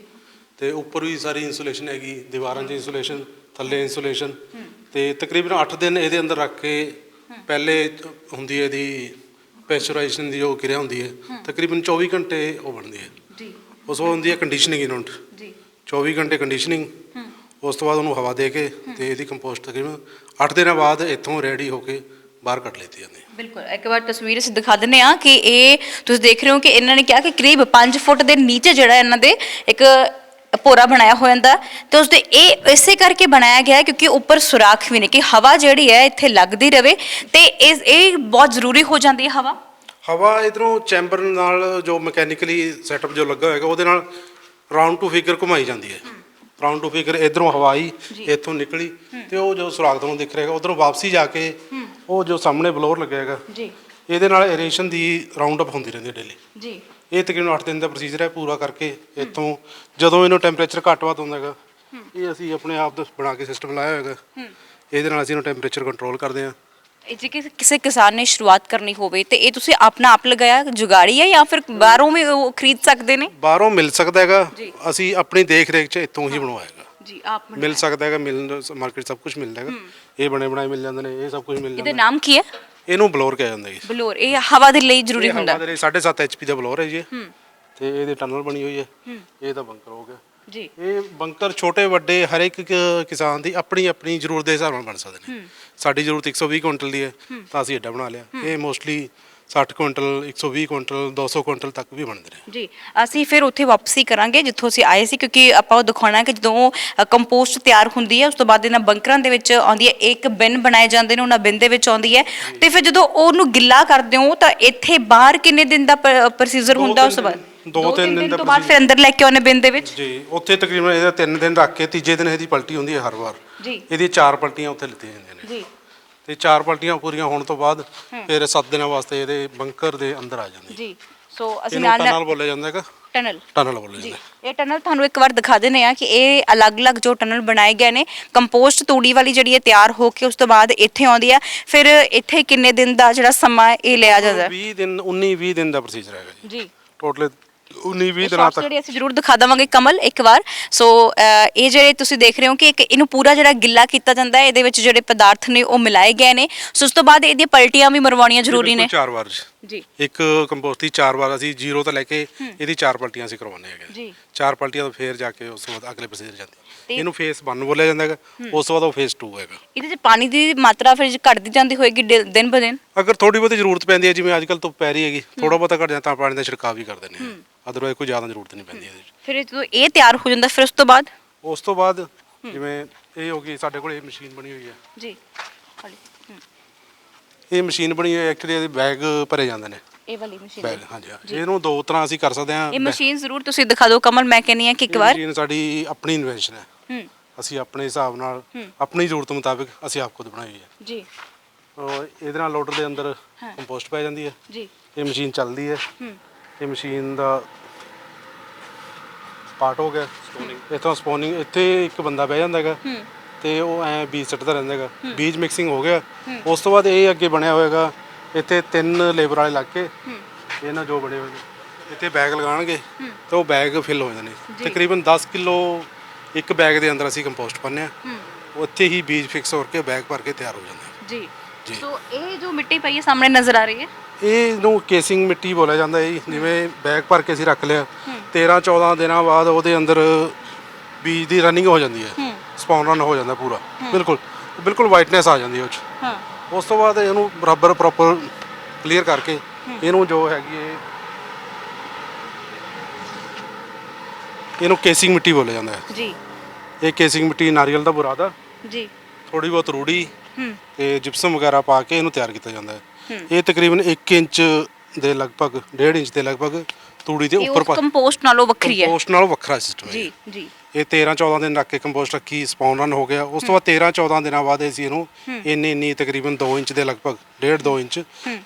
ਤੇ ਉੱਪਰ ਵੀ ਸਾਰੀ ਇਨਸੂਲੇਸ਼ਨ ਹੈਗੀ ਦੀਵਾਰਾਂ 'ਚ ਇਨਸੂਲੇਸ਼ਨ ਥੱਲੇ ਇਨਸੂਲੇਸ਼ਨ ਤੇ ਤਕਰੀਬਨ 8 ਦਿਨ ਇਹਦੇ ਅੰਦਰ ਰੱਖ ਕੇ ਪਹਿਲੇ ਹੁੰਦੀ ਹੈ ਇਹਦੀ ਪੈਸਚਰਾਈਜੇਸ਼ਨ ਦੀ ਜੋ ਕਿਰਿਆ ਹੁੰਦੀ ਹੈ ਤਕਰੀਬਨ 24 ਘੰਟੇ ਉਹ ਬਣਦੀ ਹੈ ਜੀ ਉਸ ਤੋਂ ਹੁੰਦੀ ਹੈ ਕੰਡੀਸ਼ਨਿੰਗ ਯੂਨਿਟ ਜੀ 24 ਘੰਟੇ ਕੰਡੀਸ਼ਨਿੰਗ ਉਸ ਤੋਂ ਬਾਅਦ ਉਹਨੂੰ ਹਵਾ ਦੇ ਕੇ ਤੇ ਇਹਦੀ ਕੰਪੋਸਟ ਤਕਰੀਬਨ 8 ਦਿਨਾਂ ਬਾਅਦ ਇੱਥੋਂ ਰੈਡੀ ਹੋ ਕੇ ਬਾਹਰ ਕੱਢ ਲਈ ਜਾਂਦੀ ਹੈ। ਬਿਲਕੁਲ ਇੱਕ ਵਾਰ ਤਸਵੀਰ ਅਸੀਂ ਦਿਖਾ ਦਿੰਦੇ ਆ ਕਿ ਇਹ ਤੁਸੀਂ ਦੇਖ ਰਹੇ ਹੋ ਕਿ ਇਹਨਾਂ ਨੇ ਕਿਹਾ ਕਿ ਕਰੀਬ 5 ਫੁੱਟ ਦੇ ਨੀਚੇ ਜਿਹੜਾ ਇਹਨਾਂ ਦੇ ਇੱਕ ਭੋਰਾ ਬਣਾਇਆ ਹੋ ਜਾਂਦਾ ਤੇ ਉਸਦੇ ਇਹ ਇਸੇ ਕਰਕੇ ਬਣਾਇਆ ਗਿਆ ਕਿਉਂਕਿ ਉੱਪਰ ਸੁਰਾਖ ਵੀ ਨੇ ਕਿ ਹਵਾ ਜਿਹੜੀ ਹੈ ਇੱਥੇ ਲੱਗਦੀ ਰਵੇ ਤੇ ਇਹ ਬਹੁਤ ਜ਼ਰੂਰੀ ਹੋ ਜਾਂਦੀ ਹੈ ਹਵਾ ਇਧਰੋਂ ਚੈਂਬਰ ਨਾਲ ਜੋ ਮਕੈਨੀਕਲੀ ਸੈਟਅਪ ਜੋ ਲੱਗਾ ਹੋਏਗਾ ਉਹਦੇ ਨਾਲ ਰਾਉਂਡ ਟੂ ਫਿਗਰ ਘੁਮਾਈ ਜਾਂਦੀ ਹੈ। ਰਾਉਂਡ ਟੂ ਫਿਗਰ ਇਧਰੋਂ ਹਵਾ ਆਈ ਇੱਥੋਂ ਨਿਕਲੀ ਤੇ ਉਹ ਜੋ ਸੁਰਾਖ ਤੁਹਾਨੂੰ ਦਿਖ ਰਿਹਾ ਹੈਗਾ ਉਧਰੋਂ ਵਾਪਸੀ ਜਾ ਕੇ ਉਹ ਜੋ ਸਾਹਮਣੇ ਬਲੋਰ ਲੱਗਿਆ ਹੈਗਾ ਜੀ ਇਹਦੇ ਨਾਲ ਏਰੇਸ਼ਨ ਦੀ ਰਾਉਂਡ ਅਪ ਹੁੰਦੀ ਰਹਿੰਦੀ ਹੈ ਡੇਲੀ ਜੀ ਇਹ ਤਕਰੀਬਨ 8 ਦਿਨ ਦਾ ਪ੍ਰੋਸੀਜਰ ਹੈ ਪੂਰਾ ਕਰਕੇ ਇੱਥੋਂ ਜਦੋਂ ਇਹਨੂੰ ਟੈਂਪਰੇਚਰ ਘੱਟ ਵੱਧ ਹੁੰਦਾ ਹੈਗਾ ਇਹ ਅਸੀਂ ਆਪਣੇ ਆਪ ਦਾ ਬਣਾ ਕੇ ਸਿਸਟਮ ਲਾਇਆ ਹੋਏਗਾ ਇਹਦੇ ਨਾਲ ਅਸੀਂ ਇਹਨੂੰ ਟੈਂਪਰੇਚਰ ਕੰਟਰੋਲ ਕਰਦੇ ਹਾਂ। ਇਹ ਜੇ ਕਿਸੇ ਕਿਸਾਨ ਨੇ ਸ਼ੁਰੂਆਤ ਕਰਨੀ ਹੋਵੇ ਤੇ ਇਹ ਤੁਸੀਂ ਆਪਣਾ ਆਪ ਲਗਾਇਆ ਜੁਗਾੜੀ ਹੈ ਜਾਂ ਫਿਰ ਬਾਹਰੋਂ ਵੀ ਉਹ ਖਰੀਦ ਸਕਦੇ ਨੇ? ਬਾਹਰੋਂ ਮਿਲ ਸਕਦਾ ਹੈਗਾ ਅਸੀਂ ਆਪਣੀ ਦੇਖ ਰੇਖ 'ਚ ਇੱਥੋਂ ਹੀ ਬਣਵਾਏਗਾ ਜੀ ਆਪ ਮਿਲ ਸਕਦਾ ਹੈਗਾ ਮਾਰਕੀਟ ਸਭ ਕੁਝ ਮਿਲਦਾ ਹੈਗਾ ਇਹ ਬਣੇ ਬਣਾਏ ਮਿਲ ਜਾਂਦੇ ਨੇ ਇਹ ਸਭ ਕੁਝ ਮਿਲ ਜਾਂਦਾ। ਇਹਦਾ ਨਾਮ ਕੀ ਹੈ? ਇਹਨੂੰ ਬਲੋਰ ਕਿਹਾ ਜਾਂਦਾ ਜੀ। ਬਲੋਰ ਇਹ ਹਵਾ ਦੇ ਲਈ ਜ਼ਰੂਰੀ ਹੁੰਦਾ? ਹਵਾ ਦੇ ਲਈ 7.5 HP ਦਾ ਬਲੋਰ ਹੈ ਜੀ ਤੇ ਇਹਦੇ ਟਨਲ ਬਣੀ ਹੋਈ ਹੈ ਇਹ ਤਾਂ ਬੰਕਰ ਹੋ ਗਿਆ ਜੀ। ਇਹ ਬੰਕਰ ਛੋਟੇ ਵੱਡੇ ਹਰ ਇੱਕ ਕਿਸਾਨ ਦੀ ਆਪਣੀ ਆਪਣੀ ਜ਼ਰੂਰਤ ਦੇ ਹਿਸਾਬ ਨਾਲ ਬਣ ਸਕਦੇ ਨੇ। ਸਾਡੀ ਜ਼ਰੂਰਤ 120 ਕੁਇੰਟਲ ਦੀ ਹੈ ਤਾਂ ਅਸੀਂ ਐਡਾ ਬਣਾ ਲਿਆ ਇਹ ਮੋਸਟਲੀ 60 ਕੁਇੰਟਲ 120 ਕੁਇੰਟਲ 200 ਕੁਇੰਟਲ ਤੱਕ ਵੀ ਬਣਦੇ ਨੇ ਜੀ। ਅਸੀਂ ਫਿਰ ਉੱਥੇ ਵਾਪਸੀ ਕਰਾਂਗੇ ਜਿੱਥੋਂ ਅਸੀਂ ਆਏ ਸੀ ਕਿਉਂਕਿ ਆਪਾਂ ਉਹ ਦਿਖਾਉਣਾ ਕਿ ਜਦੋਂ ਕੰਪੋਸਟ ਤਿਆਰ ਹੁੰਦੀ ਹੈ ਉਸ ਤੋਂ ਬਾਅਦ ਇਹਨਾਂ ਬੰਕਰਾਂ ਦੇ ਵਿੱਚ ਆਉਂਦੀ ਹੈ ਇੱਕ ਬਿਨ ਬਣਾਏ ਜਾਂਦੇ ਨੇ ਉਹਨਾਂ ਬਿਨ ਦੇ ਵਿੱਚ ਆਉਂਦੀ ਹੈ ਤੇ ਫਿਰ ਜਦੋਂ ਉਹਨੂੰ ਗਿੱਲਾ ਕਰਦੇ ਹੋ ਤਾਂ ਇੱਥੇ ਬਾਹਰ ਕਿੰਨੇ ਦਿਨ ਦਾ ਪ੍ਰੋਸੀਜਰ ਹੁੰਦਾ ਉਸ ਤੋਂ ਬਾਅਦ? 2-3 ਦਿਨ ਦਾ ਤੋਂ ਬਾਅਦ ਫਿਰ ਅੰਦਰ ਲੈ ਕੇ ਆਉਣੇ ਬਿਨ ਦੇ ਵਿੱਚ ਜੀ। ਉੱਥੇ ਤਕਰੀਬਨ ਇਹਦਾ 3 ਦਿਨ ਰੱਖ ਕੇ ਤੀਜੇ ਦਿਨ ਇਹਦੀ ਪਲਟੀ ਹੁੰਦੀ ਹੈ ਹਰ ਵਾਰ ਜੀ। ਇਹਦੀ 4 ਪਲਟੀਆਂ ਉੱਥੇ ਲਿੱਤੀਆਂ ਜਾਂਦੀਆਂ ਨੇ ਜੀ ਤੇ 4 ਪਲਟੀਆਂ ਪੂਰੀਆਂ ਹੋਣ ਤੋਂ ਬਾਅਦ ਫਿਰ 7 ਦਿਨਾਂ ਵਾਸਤੇ ਇਹਦੇ ਬੰਕਰ ਦੇ ਅੰਦਰ ਆ ਜਾਂਦੀ ਜੀ। ਸੋ ਅਸੀਂ ਇਹਨੂੰ ਟਨਲ ਬੋਲਿਆ ਜਾਂਦਾ ਹੈਗਾ ਟਨਲ ਬੋਲਿਆ ਜਾਂਦਾ ਇਹ ਟਨਲ ਤੁਹਾਨੂੰ ਇੱਕ ਵਾਰ ਦਿਖਾ ਦਿੰਦੇ ਆ ਕਿ ਇਹ ਅਲੱਗ-ਅਲੱਗ ਜੋ ਟਨਲ ਬਣਾਏ ਗਏ ਨੇ ਕੰਪੋਸਟ ਤੂੜੀ ਵਾਲੀ ਜਿਹੜੀ ਹੈ ਤਿਆਰ ਹੋ ਕੇ ਉਸ ਤੋਂ ਬਾਅਦ ਇੱਥੇ ਆਉਂਦੀ ਆ ਫਿਰ ਇੱਥੇ ਕਿੰਨੇ ਦਿਨ ਦਾ ਜਿਹੜਾ ਸਮਾਂ ਇਹ ਲਿਆ ਜਾਂਦਾ? 20 ਦਿਨ 19-20 ਦਿਨ ਦਾ ਪ੍ਰੋਸੀਜਰ ਹੈਗਾ ਜੀ ਟੋਟਲ 19-20 ਦਿਨਾਂ ਤੱਕ ਜਿਹੜੀ ਅਸੀਂ ਜ਼ਰੂਰ ਦਿਖਾ ਦਵਾਂਗੇ ਕਮਲ ਇੱਕ ਵਾਰ। ਸੋ ਇਹ ਜਿਹੜੇ ਤੁਸੀਂ ਦੇਖ ਰਹੇ ਹੋ ਕਿ ਇਹਨੂੰ ਪੂਰਾ ਜਿਹੜਾ ਗਿੱਲਾ ਕੀਤਾ ਜਾਂਦਾ ਹੈ ਇਹਦੇ ਵਿੱਚ ਜਿਹੜੇ ਪਦਾਰਥ ਨੇ ਉਹ ਮਿਲਾਏ ਗਏ ਨੇ ਸੋ ਉਸ ਤੋਂ ਬਾਅਦ ਇਹਦੀਆਂ ਪਲਟੀਆਂ ਵੀ ਮਰਵਾਉਣੀਆਂ ਜ਼ਰੂਰੀ ਨੇ 4 ਵਾਰ ਜੀ। ਇੱਕ ਕੰਪੋਸਟ ਦੀ 4 ਵਾਰ ਅਸੀਂ 0 ਤੋਂ ਲੈ ਕੇ ਇਹਦੀ 4 ਪਲਟੀਆਂ ਅਸੀਂ ਕਰਵਾਉਂਦੇ ਹੈਗੇ ਜੀ। 4 ਪਲਟੀਆਂ ਤੋਂ ਫੇਰ ਜਾ ਕੇ ਉਸ ਤੋਂ ਬਾਅਦ ਅਗਲੇ ਪ੍ਰੋਸੀਜਰ ਜਾਂਦੀ ਇਹਨੂੰ ਫੇਸ 1 ਬੋਲਿਆ ਜਾਂਦਾ ਹੈਗਾ ਉਸ ਤੋਂ ਬਾਅਦ ਉਹ ਫੇਸ 2 ਹੈਗਾ। ਇਹਦੇ 'ਚ ਪਾਣੀ ਦੀ ਮਾਤਰਾ ਫਿਰ ਘਟਦੀ ਜਾਂਦੀ ਹੋਏਗੀ ਦਿਨ ਬ ਦਿਨ? ਅਗਰ ਥੋੜੀ ਬਹੁਤੀ ਜ਼ਰੂਰਤ ਪੈਂਦੀ ਹੈ ਜਿਵੇਂ ਅੱਜ ਕੱਲ੍ਹ ਧੁੱਪ ਪੈ ਰਹੀ ਹੈਗੀ ਥੋੜਾ ਬਹੁਤਾ ਘਟ ਜਾਂਦਾ ਤਾਂ ਪਾਣੀ ਦਾ ਛਿੜਕਾਅ ਵੀ ਕਰ ਦਿੰਦੇ ਹਾਂ ਅਦਰਵਾਈਜ਼ ਕੋਈ ਜ਼ਿਆਦਾ ਜ਼ਰੂਰਤ ਨਹੀਂ ਪੈਂਦੀ ਇਹਦੇ 'ਚ। ਫਿਰ ਜਦੋਂ ਇਹ ਤਿਆਰ ਹੋ ਜਾਂਦਾ ਫਿਰ ਉਸ ਤੋਂ ਬਾਅਦ ਜਿਵੇਂ ਇਹ ਹੋ ਗਈ ਸਾਡੇ ਕੋਲ ਇਹ ਮਸ਼ੀਨ ਬਣੀ ਹੋਈ ਹੈ ਜੀ ਇਹ ਮਸ਼ੀਨ ਬਣੀ ਹੋਈ ਹੈ ਐਕਚੁਅਲੀ ਇਹਦੇ ਬੈਗ ਭਰੇ ਜਾਂਦੇ ਨੇ ਇਹ ਵਾਲੀ ਮਸ਼ੀਨ ਬੈਗ ਹਾਂਜੀ ਇਹਨੂੰ 2 ਤਰ੍ਹਾਂ ਅਸੀਂ ਕਰ ਸਕਦੇ ਹਾਂ। ਇਹ ਮਸ਼ੀਨ ਜ਼ਰੂਰ ਤੁਸੀਂ ਦਿਖਾ ਦਿਓ ਕਮਲ ਮੈਂ ਕਹਿੰਨੀ ਆ ਕਿ ਇੱਕ ਵਾਰ ਮਸ਼ੀਨ ਸਾਡੀ ਆਪਣੀ ਇਨਵੈਂਸ਼ਨ ਹੈ ਅਸੀਂ ਆਪਣੇ ਹਿਸਾਬ ਨਾਲ ਆਪਣੀ ਜ਼ਰੂਰਤ ਮੁਤਾਬਿਕ ਅਸੀਂ ਆਪ ਖੁਦ ਬਣਾਈ ਹੈ ਜੀ। ਇਹਦੇ ਨਾਲ ਲੋਡਰ ਦੇ ਅੰਦਰ ਕੰਪੋਸਟ ਪੈ ਜਾਂਦੀ ਹੈ ਜੀ। ਇਹ ਮਸ਼ੀਨ ਚੱਲਦੀ ਹੈ ਇਹ ਮਸ਼ੀਨ ਦਾ ਪਾਰਟ ਹੋ ਗਿਆ ਇੱਥੋਂ ਸਪੋਨਿੰਗ ਇੱਥੇ ਇੱਕ ਬੰਦਾ ਬਹਿ ਜਾਂਦਾ ਹੈਗਾ ਤੇ ਉਹ ਐ ਬੀਜ ਸੱਟਦਾ ਰਹਿੰਦਾ ਹੈਗਾ ਬੀਜ ਮਿਕਸਿੰਗ ਹੋ ਗਿਆ ਉਸ ਤੋਂ ਬਾਅਦ ਇਹ ਅੱਗੇ ਬਣਿਆ ਹੋਏਗਾ ਇੱਥੇ 3 ਲੇਬਰ ਵਾਲੇ ਲੱਗ ਕੇ ਇਹਨਾਂ ਜੋ ਬਣੇ ਹੋਏ ਇੱਥੇ ਬੈਗ ਲਗਾਉਣਗੇ ਤੇ ਉਹ ਬੈਗ ਫਿਲ ਹੋ ਜਾਂਦੇ ਨੇ ਤਕਰੀਬਨ 10 ਕਿਲੋ ਇੱਕ ਬੈਗ ਦੇ ਅੰਦਰ ਅਸੀਂ ਕੰਪੋਸਟ ਪਾਉਂਦੇ ਹਾਂ ਉੱਥੇ ਹੀ ਬੀਜ ਫਿਕਸ ਹੋ ਕੇ ਬੈਗ ਭਰ ਕੇ ਤਿਆਰ ਹੋ ਜਾਂਦਾ ਹੈ ਜੀ ਜੀ। ਸੋ ਇਹ ਜੋ ਮਿੱਟੀ ਪਈ ਹੈ ਸਾਹਮਣੇ ਨਜ਼ਰ ਆ ਰਹੀ ਹੈ, ਇਹਨੂੰ ਕੇਸਿੰਗ ਮਿੱਟੀ ਬੋਲਿਆ ਜਾਂਦਾ ਹੈ ਜੀ। ਜਿਵੇਂ ਬੈਗ ਭਰ ਕੇ ਅਸੀਂ ਰੱਖ ਲਿਆ, 13-14 ਦਿਨਾਂ ਬਾਅਦ ਉਹਦੇ ਅੰਦਰ ਬੀਜ ਦੀ ਰਨਿੰਗ ਹੋ ਜਾਂਦੀ ਹੈ, ਸਪਾਉਨ ਰਨ ਹੋ ਜਾਂਦਾ ਪੂਰਾ, ਬਿਲਕੁਲ ਬਿਲਕੁਲ ਵਾਈਟਨੈਸ ਆ ਜਾਂਦੀ ਹੈ ਉਹ 'ਚ। ਹਾਂ ਉਸ ਤੋਂ ਬਾਅਦ ਇਹਨੂੰ ਬਰਾਬਰ ਪ੍ਰੋਪਰ ਕਲੀਅਰ ਕਰਕੇ ਇਹਨੂੰ ਜੋ ਹੈਗੀ ਹੈ, ਇਹਨੂੰ ਕੇਸਿੰਗ ਮਿੱਟੀ ਬੋਲਿਆ ਜਾਂਦਾ ਹੈ ਜੀ ਇਹ ਕੇਸਿੰਗ ਮਿੱਟੀ ਨਾਰੀਅਲ ਦਾ ਬੁਰਾਦਾ, ਜੀ ਥੋੜੀ ਬਹੁਤ ਰੂੜੀ ਹੂੰ ਤੇ ਜਿਪਸਮ ਵਗੈਰਾ ਪਾ ਕੇ ਇਹਨੂੰ ਤਿਆਰ ਕੀਤਾ ਜਾਂਦਾ ਹੈ। ਇਹ ਤਕਰੀਬਨ 1 ਇੰਚ ਦੇ ਲਗਭਗ 1.5 ਇੰਚ ਦੇ ਲਗਭਗ ਤੂੜੀ ਦੇ ਇਹ ਉੱਪਰ ਉਸ ਕੰਪੋਸਟ ਨਾਲੋਂ ਵੱਖਰੀ ਹੈ। ਕੰਪੋਸਟ ਨਾਲੋਂ ਵੱਖਰਾ ਸਿਸਟਮ ਹੈ ਜੀ ਜੀ ਇਹ 13-14 ਦਿਨ ਰੱਖ ਕੇ ਕੰਪੋਸਟ ਰੱਖੀ, ਸਪਾਉਨ ਰਨ ਹੋ ਗਿਆ। ਉਸ ਤੋਂ ਬਾਅਦ 13-14 ਦਿਨਾਂ ਬਾਅਦ ਅਸੀਂ ਇਹਨੂੰ ਇੰਨੀ ਤਕਰੀਬਨ 2 ਇੰਚ ਦੇ ਲਗਭਗ 1.5-2 ਇੰਚ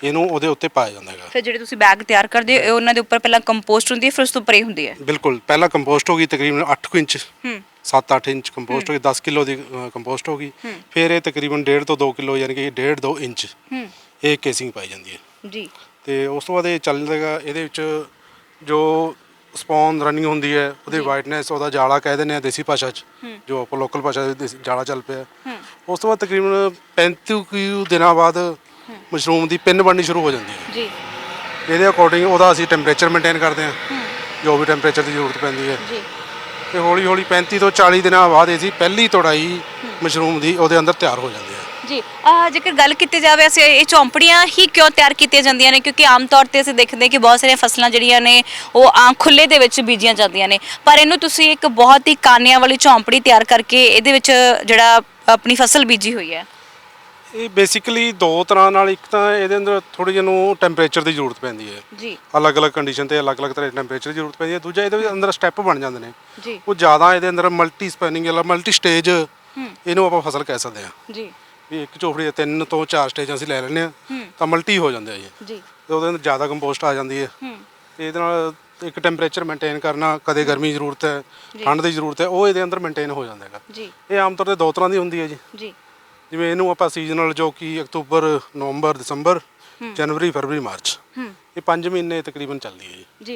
ਇਹਨੂੰ ਉਹਦੇ ਉੱਤੇ ਪਾਇਆ ਜਾਂਦਾ ਹੈਗਾ। ਫਿਰ ਜਿਹੜੇ ਤੁਸੀਂ ਬੈਗ ਤਿਆਰ ਕਰਦੇ ਹੋ ਉਹਨਾਂ ਦੇ ਉੱਪਰ ਪਹਿਲਾਂ ਕੰਪੋਸਟ ਹੁੰਦੀ ਹੈ, ਫਿਰ ਉਸ ਤੋਂ ਪਰੇ ਹੁੰਦੀ ਹੈ। ਬਿਲਕੁਲ, ਪਹਿਲਾਂ ਕੰਪੋਸਟ ਹੋ ਗਈ ਤਕਰੀਬਨ 8 ਇੰਚ, ਹੂੰ 7-8 ਇੰਚ ਕੰਪੋਸਟ ਹੋ ਗਈ, 10 ਕਿਲੋ ਦੀ ਕੰਪੋਸਟ ਹੋ ਗਈ। ਫਿਰ ਇਹ ਤਕਰੀਬਨ 1.5 ਤੋਂ 2 ਕਿਲੋ ਯਾਨੀ ਕਿ 1.5-2 ਇੰਚ ਇਹ ਕੇਸਿੰਗ ਪਾਈ ਜਾਂਦੀ ਹੈ ਜੀ। ਤੇ ਉਸ ਤੋਂ ਬਾਅਦ ਇਹ ਚੱਲ ਜਾਏਗਾ। ਇਹਦੇ ਵਿੱਚ ਜੋ ਸਪੌਨ ਰਨਿੰਗ ਹੁੰਦੀ ਹੈ ਉਹਦੀ ਵਾਈਟਨੈਸ, ਉਹਦਾ ਜਾਲਾ ਕਹਿ ਦਿੰਦੇ ਆ ਦੇਸੀ ਭਾਸ਼ਾ 'ਚ, ਜੋ ਆਪਾਂ ਲੋਕਲ ਭਾਸ਼ਾ ਦੇ ਜਾਲਾ ਚੱਲ ਪਿਆ। ਉਸ ਤੋਂ ਬਾਅਦ ਤਕਰੀਬਨ 35 ਕੁ ਦਿਨਾਂ ਬਾਅਦ ਮਸ਼ਰੂਮ ਦੀ ਪਿੰਨ ਬਣਨੀ ਸ਼ੁਰੂ ਹੋ ਜਾਂਦੀ ਹੈ ਜੀ ਇਹਦੇ ਅਕੋਰਡਿੰਗ ਉਹਦਾ ਅਸੀਂ ਟੈਂਪਰੇਚਰ ਮੇਨਟੇਨ ਕਰਦੇ ਹਾਂ, ਜੋ ਵੀ ਟੈਂਪਰੇਚਰ ਦੀ ਜ਼ਰੂਰਤ ਪੈਂਦੀ ਹੈ। ਜੀ ਤੇ ਹੌਲੀ ਹੌਲੀ 35 ਤੋਂ 40 ਦਿਨਾਂ ਬਾਅਦ ਅਸੀਂ ਪਹਿਲੀ ਤੋੜਾਈ ਮਸ਼ਰੂਮ ਦੀ ਉਹਦੇ ਅੰਦਰ ਤਿਆਰ ਹੋ ਜਾਂਦੀ ਹੈ ਜੀ। ਜੇਕਰ ਗੱਲ ਕੀਤੀ ਜਾਵੇ ਅਸੀਂ ਇਹ ਝੌਂਪੜੀਆਂ ਹੀ ਕਿਉਂ ਤਿਆਰ ਕੀਤੀਆਂ ਜਾਂਦੀਆਂ ਨੇ, ਕਿਉਂਕਿ ਆਮ ਤੌਰ ਤੇ ਅਸੀਂ ਦੇਖਦੇ ਕਿ ਬਹੁਤ ਸਾਰੀਆਂ ਫਸਲਾਂ ਜਿਹੜੀਆਂ ਨੇ ਉਹ ਖੁੱਲੇ ਦੇ ਵਿੱਚ ਬੀਜੀਆਂ ਜਾਂਦੀਆਂ ਨੇ, ਪਰ ਇਹਨੂੰ ਤੁਸੀਂ ਇੱਕ ਬਹੁਤ ਹੀ ਕਾਨਿਆਂ ਵਾਲੀ ਝੌਂਪੜੀ ਤਿਆਰ ਕਰਕੇ ਇਹਦੇ ਵਿੱਚ ਜਿਹੜਾ ਆਪਣੀ ਫਸਲ ਬੀਜੀ ਹੋਈ ਹੈ। ਇਹ ਬੇਸਿਕਲੀ ਦੋ ਤਰ੍ਹਾਂ ਨਾਲ, ਇੱਕ ਤਾਂ ਇਹਦੇ ਅੰਦਰ ਥੋੜੀ ਜਿਹੀ ਨੂੰ ਟੈਂਪਰੇਚਰ ਦੀ ਜ਼ਰੂਰਤ ਪੈਂਦੀ ਹੈ ਜੀ, ਅਲੱਗ-ਅਲੱਗ ਕੰਡੀਸ਼ਨ ਤੇ ਅਲੱਗ-ਅਲੱਗ ਤਰ੍ਹਾਂ ਦੇ ਟੈਂਪਰੇਚਰ ਦੀ ਜ਼ਰੂਰਤ ਪੈਂਦੀ ਹੈ। ਦੂਜਾ ਇਹਦੇ ਵਿੱਚ ਅੰਦਰ ਸਟੈਪ ਬਣ ਜਾਂਦੇ ਨੇ ਜੀ ਉਹ ਜ਼ਿਆਦਾ, ਇਹਦੇ ਅੰਦਰ ਮਲਟੀ ਸਪੈਨਿੰਗ ਵਾਲਾ ਮਲਟੀ ਸਟੇਜ ਇਹਨੂੰ ਆਪਾਂ ਫਸਲ ਕਹਿ ਸਕਦੇ ਹਾਂ ਜੀ ਵੀ ਇੱਕ ਝੋਪੜੀ ਦੇ 3 ਤੋਂ 4 ਸਟੇਜ ਅਸੀਂ ਲੈ ਲੈਂਦੇ ਹਾਂ ਤਾਂ ਮਲਟੀ ਹੋ ਜਾਂਦੇ ਆ ਜੀ ਜੀ ਤੇ ਉਹਦੇ ਅੰਦਰ ਜ਼ਿਆਦਾ ਕੰਪੋਸਟ ਆ ਜਾਂਦੀ ਹੈ। ਤੇ ਇਹਦੇ ਨਾਲ ਇੱਕ ਟੈਂਪਰੇਚਰ ਮੇਨਟੇਨ ਕਰਨਾ, ਕਦੇ ਗਰਮੀ ਦੀ ਜ਼ਰੂਰਤ ਹੈ, ਠੰਡ ਦੀ ਜ਼ਰੂਰਤ ਹੈ, ਉਹ ਇਹਦੇ ਅੰਦਰ ਮੇਨਟੇਨ ਹੋ ਜਾਂਦਾ ਹੈਗਾ ਜੀ ਇਹ ਆਮ ਤੌਰ ਤੇ ਦੋ ਤਰ੍ਹਾਂ ਦੀ ਹੁੰਦੀ ਹੈ ਜੀ ਜੀ ਜਿਵੇਂ ਇਹਨੂੰ ਆਪਾਂ ਸੀਜ਼ਨਲ, ਜੋ ਕਿ ਅਕਤੂਬਰ, ਨਵੰਬਰ, ਦਸੰਬਰ, ਜਨਵਰੀ, ਫਰਵਰੀ, ਮਾਰਚ, ਇਹ 5 ਮਹੀਨੇ ਤਕਰੀਬਨ ਚੱਲਦੀ ਹੈ ਜੀ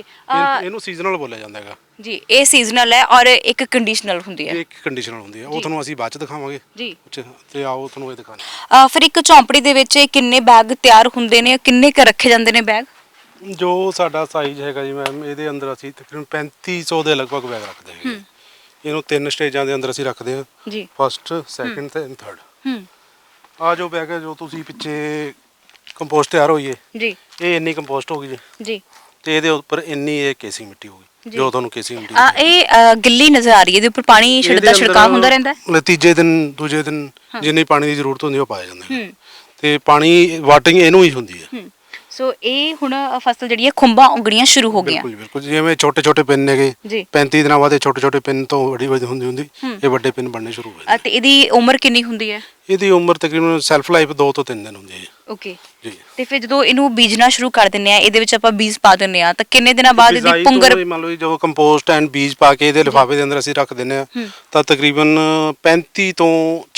ਇਹਨੂੰ ਸੀਜ਼ਨਲ ਬੋਲਿਆ ਜਾਂਦਾ ਹੈਗਾ ਜੀ। ਇਹ ਸੀਜ਼ਨਲ ਹੈ ਔਰ ਇੱਕ ਕੰਡੀਸ਼ਨਲ ਹੁੰਦੀ ਹੈ। ਇਹ ਇੱਕ ਕੰਡੀਸ਼ਨਲ ਹੁੰਦੀ ਹੈ, ਉਹ ਤੁਹਾਨੂੰ ਅਸੀਂ ਬਾਅਦ ਚ ਦਿਖਾਵਾਂਗੇ ਜੀ। ਤੇ ਆਓ ਤੁਹਾਨੂੰ ਇਹ ਦਿਖਾਉਂਦੇ। ਫਿਰ ਇੱਕ ਝੌਂਪੜੀ ਦੇ ਵਿੱਚ ਕਿੰਨੇ ਬੈਗ ਤਿਆਰ ਹੁੰਦੇ ਨੇ, ਕਿੰਨੇ ਕ ਰੱਖੇ ਜਾਂਦੇ ਨੇ ਬੈਗ? ਜੋ ਸਾਡਾ ਸਾਈਜ਼ ਹੈਗਾ ਜੀ ਮੈਮ, ਇਹਦੇ ਅੰਦਰ ਅਸੀਂ ਤਕਰੀਬਨ 3500 ਦੇ ਲਗਭਗ ਬੈਗ ਰੱਖਦੇ ਹਾਂ। ਇਹਨੂੰ 3 ਸਟੇਜਾਂ ਦੇ ਅੰਦਰ ਅਸੀਂ ਰੱਖਦੇ ਹਾਂ ਜੀ, ਫਸਟ, ਸੈਕਿੰਡ ਤੇ ਥਰਡ। ਆ ਜੋ ਬੈਗ ਹੈ, ਜੋ ਤੁਸੀਂ ਪਿੱਛੇ ਕੰਪੋਸਟ ਤਿਆਰ ਹੋਈ ਹੈ ਜੀ ਇਹ ਇੰਨੀ ਕੰਪੋਸਟ ਹੋ ਗਈ ਜੀ ਜੀ ਤੇ ਇਹਦੇ ਉੱਪਰ ਇੰਨੀ ਇਹ ਕੇਸਿੰਗ ਮਿੱਟੀ ਹੋ ਗਈ ਜੋ ਤੁਹਾਨੂੰ ਕੇਸਿੰਗ ਮਿੱਟੀ ਇਹ ਗਿੱਲੀ ਨਜ਼ਰ ਆ ਰਹੀ ਹੈ, ਇਹਦੇ ਉੱਪਰ ਪਾਣੀ ਛਿੜਕਦਾ ਛਿੜਕਾਅ ਹੁੰਦਾ ਰਹਿੰਦਾ ਹੈ। ਤੀਜੇ ਦਿਨ, ਦੂਜੇ ਦਿਨ ਜਿੰਨੀ ਪਾਣੀ ਦੀ ਜ਼ਰੂਰਤ ਹੁੰਦੀ ਉਹ ਪਾਇਆ ਜਾਂਦਾ ਹੈ ਤੇ ਪਾਣੀ ਵਾਟਰਿੰਗ ਇਹਨੂੰ ਹੀ ਹੁੰਦੀ ਹੈ। ਸੋ ਇਹ ਹੁਣ ਫਸਲ ਜਿਹੜੀ ਹੈ ਖੁੰਬਾਂ ਉਗੜੀਆਂ ਸ਼ੁਰੂ ਹੋ ਗਈਆਂ। ਬਿਲਕੁਲ ਬਿਲਕੁਲ, ਜਿਵੇਂ ਛੋਟੇ ਛੋਟੇ ਪਿੰਨ ਨੇਗੇ, ਜੀ 35 ਦਿਨਾਂ ਬਾਅਦ ਇਹ ਛੋਟੇ ਛੋਟੇ ਪਿੰਨ ਤੋਂ ਵੱਡੀ ਵੱਡੀ ਹੁੰਦੀ ਇਹ ਵੱਡੇ ਪਿੰਨ ਬਣਨੇ ਸ਼ੁਰੂ ਹੋ ਜਾਂਦੇ। ਤੇ ਇਹਦੀ ਉਮਰ ਕਿੰਨੀ ਹੁੰਦੀ ਹੈ? ਇਹਦੀ ਉਮਰ ਤਕਰੀਬਨ ਸੈਲਫ ਲਾਈਫ 2 ਤੋਂ 3 ਦਿਨ ਹੁੰਦੀ ਹੈ ਓਕੇ ਜੀ। ਤੇ ਫਿਰ ਜਦੋਂ ਇਹਨੂੰ ਬੀਜਣਾ ਸ਼ੁਰੂ ਕਰ ਦਿੰਦੇ ਆ, ਇਹਦੇ ਵਿੱਚ ਆਪਾਂ ਬੀਜ ਪਾ ਦਿੰਦੇ ਆ, ਤਾਂ ਕਿੰਨੇ ਦਿਨਾਂ ਬਾਅਦ ਇਹਦੀ ਪੁੰਗਰ? ਮੰਨ ਲਓ ਜਦੋਂ ਕੰਪੋਸਟ ਐਂਡ ਬੀਜ ਪਾ ਕੇ ਇਹਦੇ ਲਿਫਾਫੇ ਦੇ ਅੰਦਰ ਅਸੀਂ ਰੱਖ ਦਿੰਦੇ ਆ ਤਾਂ ਤਕਰੀਬਨ 35 ਤੋਂ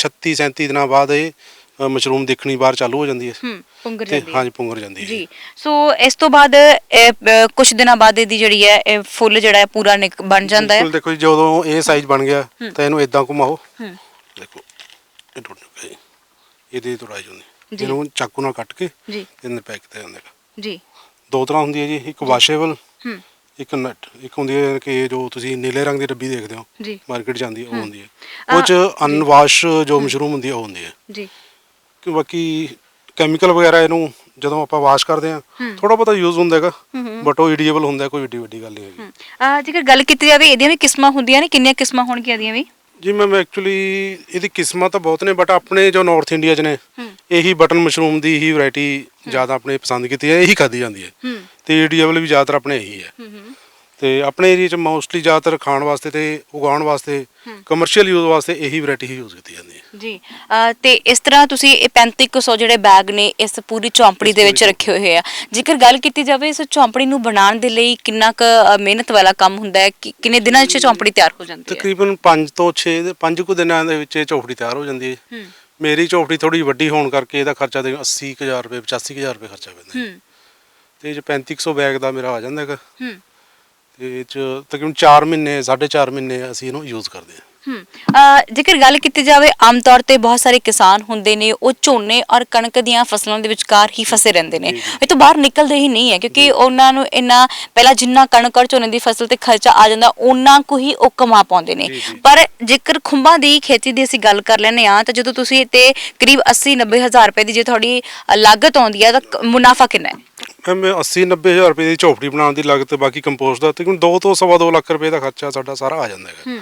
36 37 ਦਿਨਾਂ ਬਾਅਦ ਇਹ ਮਸ਼ਰੂਮ ਦੇਖਣੀ ਬਾਹਰ ਚਾਲੂ ਹੋ ਜਾਂਦੀ ਹੈ। ਪੁੰਗਰ ਤੇ ਜਾਂਦੀ ਹੈ। ਹਾਂਜੀ, ਪੁੰਗਰ ਜਾਂਦੀ ਹੈ ਜੀ। ਸੋ ਇਸ ਤੋਂ ਬਾਅਦ ਕੁਝ ਦਿਨਾਂ ਬਾਅਦ ਇਹਦੀ ਜਿਹੜੀ ਹੈ ਇਹ ਫੁੱਲ ਜਿਹੜਾ ਹੈ ਪੂਰਾ ਬਣ ਜਾਂਦਾ ਹੈ। ਬਿਲਕੁਲ, ਦੇਖੋ ਜੀ ਜਦੋਂ ਇਹ ਸਾਈਜ਼ ਬਣ ਗਿਆ ਤਾਂ ਇਹਨੂੰ ਇਦਾਂ ਘੁਮਾਓ, ਦੇਖੋ ਇਹ ਟੁੱਟ ਚੁੱਕਾ ਜੀ, ਇਹਦੀ ਤੁੜਾਈ ਹੁੰਦੀ, ਇਹਨੂੰ ਚਾਕੂ ਨਾਲ ਕੱਟ ਕੇ ਜੀ ਇਹਨੇ ਪੈਕ ਕੀਤਾ ਜਾਂਦਾ ਹੈ ਜੀ। ਦੋ ਤਰ੍ਹਾਂ ਹੁੰਦੀ ਹੈ ਜੀ, ਇੱਕ ਵਾਸ਼ੇਬਲ, ਇੱਕ ਨਟ, ਇੱਕ ਹੁੰਦੀ ਹੈ ਕਿ ਜੋ ਤੁਸੀਂ ਨੀਲੇ ਰੰਗ ਦੀ ਡੱਬੀ ਦੇਖਦੇ ਹੋ ਜੀ ਮਾਰਕੀਟ ਜਾਂਦੀ ਹੈ, ਉਹ ਹੁੰਦੀ ਹੈ। ਉਹ 'ਚ ਅਨਵਾਸ਼ ਜੋ ਮਸ਼ਰੂਮ ਹੁੰਦੀ ਹੈ ਉਹ ਹੁੰਦੀ ਹੈ ਜੀ। ਕਿ ਬਾਕੀ ਕੈਮੀਕਲ ਵਗੈਰਾ ਇਹਨੂੰ ਜਦੋਂ ਆਪਾਂ ਵਾਸ਼ ਕਰਦੇ ਹਾਂ ਥੋੜਾ ਬਹੁਤਾ ਯੂਜ਼ ਹੁੰਦਾ ਹੈਗਾ, ਬਟ ਉਹ ਈਡੀਏਬਲ ਹੁੰਦਾ, ਕੋਈ ਏਡੀ ਵੱਡੀ ਗੱਲ ਨਹੀਂ ਹੈਗੀ। ਜੇਕਰ ਗੱਲ ਕੀਤੀ ਜਾਵੇ ਇਹਦੀਆਂ ਵੀ ਕਿਸਮਾਂ ਹੁੰਦੀਆਂ ਨੇ, ਕਿੰਨੀਆਂ ਕਿਸਮਾਂ ਹੋਣਗੀਆਂ ਇਹਦੀਆਂ ਵੀ? ਜੀ ਮੈਮ, ਐਕਚੁਅਲੀ ਇਹਦੀ ਕਿਸਮਾਂ ਤਾਂ ਬਹੁਤ ਨੇ, ਬਟ ਆਪਣੇ ਜੋ ਨਾਰਥ ਇੰਡੀਆ 'ਚ ਨੇ ਇਹੀ ਬਟਨ ਮਸ਼ਰੂਮ ਦੀ ਹੀ ਵੈਰਾਈਟੀ ਜ਼ਿਆਦਾ ਆਪਣੇ ਪਸੰਦ ਕੀਤੀ ਹੈ, ਇਹੀ ਖਾਧੀ ਜਾਂਦੀ ਹੈ ਤੇ ਈਡੀਏਬਲ ਵੀ ਜ਼ਿਆਦਾਤਰ ਆਪਣੇ ਇਹੀ ਹੈ। ਤੇ ਆਪਣੇ ਏਰੀਆ 'ਚ ਮੋਸਟਲੀ ਜ਼ਿਆਦਾਤਰ ਖਾਣ ਵਾਸਤੇ ਤੇ ਉਗਾਉਣ ਵਾਸਤੇ, ਕਮਰਸ਼ੀਅਲ ਯੂਜ਼ ਵਾਸਤੇ ਇਹੀ ਵੈਰਾਈਟੀ ਹੀ ਯੂਜ਼ ਕੀਤੀ ਜਾਂਦੀ ਹੈ ਜੀ। ਤੇ ਇਸ ਤਰ੍ਹਾਂ ਤੁਸੀਂ ਇਹ 3500 ਜਿਹੜੇ ਬੈਗ ਨੇ ਇਸ ਪੂਰੀ ਝੌਂਪੜੀ ਦੇ ਵਿੱਚ ਰੱਖੇ ਹੋਏ ਆ। ਜੇਕਰ ਗੱਲ ਕੀਤੀ ਜਾਵੇ ਇਸ ਝੌਂਪੜੀ ਨੂੰ ਬਣਾਉਣ ਦੇ ਲਈ ਕਿੰਨਾ ਕੁ ਮਿਹਨਤ ਵਾਲਾ ਕੰਮ ਹੁੰਦਾ ਹੈ, ਕਿੰਨੇ ਦਿਨਾਂ 'ਚ ਝੌਂਪੜੀ ਤਿਆਰ ਹੋ ਜਾਂਦੀ ਹੈ? ਤਕਰੀਬਨ 5 ਤੋਂ 5 ਕੁ ਦਿਨਾਂ ਦੇ ਵਿੱਚ ਇਹ ਝੌਂਪੜੀ ਤਿਆਰ ਹੋ ਜਾਂਦੀ ਹੈ। ਮੇਰੀ ਝੌਂਪੜੀ ਥੋੜੀ ਵੱਡੀ ਹੋਣ ਕਰਕੇ ਇਹਦਾ ਖਰਚਾ ਤੇ 80000 ਰੁਪਏ 85000 ਰੁਪਏ ਖਰਚਾ ਪੈਂਦਾ ਤੇ ਇਹ 3500 ਬੈਗ ਦਾ ਮੇਰਾ ਆ ਜਾਂਦਾ ਹੈਗਾ ਤੇ ਇਹ 'ਚ ਤਕਰੀਬਨ 4 ਮਹੀਨੇ 4.5 ਮਹੀਨੇ ਅਸੀਂ ਇਹਨੂੰ ਯੂਜ਼ ਕਰਦੇ ਜੇਕਰ ਗੱਲ ਕੀਤੀ ਜਾਵੇ ਆਮ ਤੌਰ ਤੇ ਬਹੁਤ ਸਾਰੇ ਕਿਸਾਨ ਹੁੰਦੇ ਨੇ ਉਹ ਝੋਨੇ ਔਰ ਕਣਕ ਦੀਆਂ ਫਸਲਾਂ ਦੇ ਵਿਚਕਾਰ ਹੀ ਫਸੇ ਰਹਿੰਦੇ ਨੇ, ਇਹ ਤੋਂ ਬਾਹਰ ਨਿਕਲਦੇ ਹੀ ਨਹੀਂ ਹੈ ਕਿਉਂਕਿ ਉਹਨਾਂ ਨੂੰ ਇੰਨਾ ਪਹਿਲਾਂ ਜਿੰਨਾ ਕਣਕ ਔਰ ਝੋਨੇ ਦੀ ਫਸਲ ਤੇ ਖਰਚਾ ਆ ਜਾਂਦਾ ਉਹਨਾਂ ਕੁ ਹੀ ਉਹ ਕਮਾ ਪਾਉਂਦੇ ਨੇ। ਪਰ ਜੇਕਰ ਖੁੰਬਾਂ ਦੀ ਖੇਤੀ ਦੀ ਅਸੀਂ ਗੱਲ ਕਰ ਲੈਂਦੇ ਹਾਂ ਤਾਂ ਜਦੋਂ ਤੁਸੀਂ ਤੇ ਕਰੀਬ 80-90 ਹਜ਼ਾਰ ਰੁਪਏ ਦੀ ਜੇ ਤੁਹਾਡੀ ਲਾਗਤ ਆਉਂਦੀ ਹੈ ਤਾਂ ਮੁਨਾਫਾ ਕਿੰਨਾ ਹੈ? ਮੈਂ 80-90 ਹਜ਼ਾਰ ਰੁਪਏ ਦੀ ਝੋਪੜੀ ਬਣਾਉਣ ਦੀ ਲਾਗਤ, ਬਾਕੀ ਕੰਪੋਸਟ ਦਾ ਤਕਰੀਬਨ 2 ਤੋਂ ਸਵਾ 2 ਲੱਖ ਰੁਪਏ ਦਾ ਖਰਚਾ ਸਾਡਾ ਸਾਰਾ ਆ ਜਾਂਦਾ ਹੈਗਾ।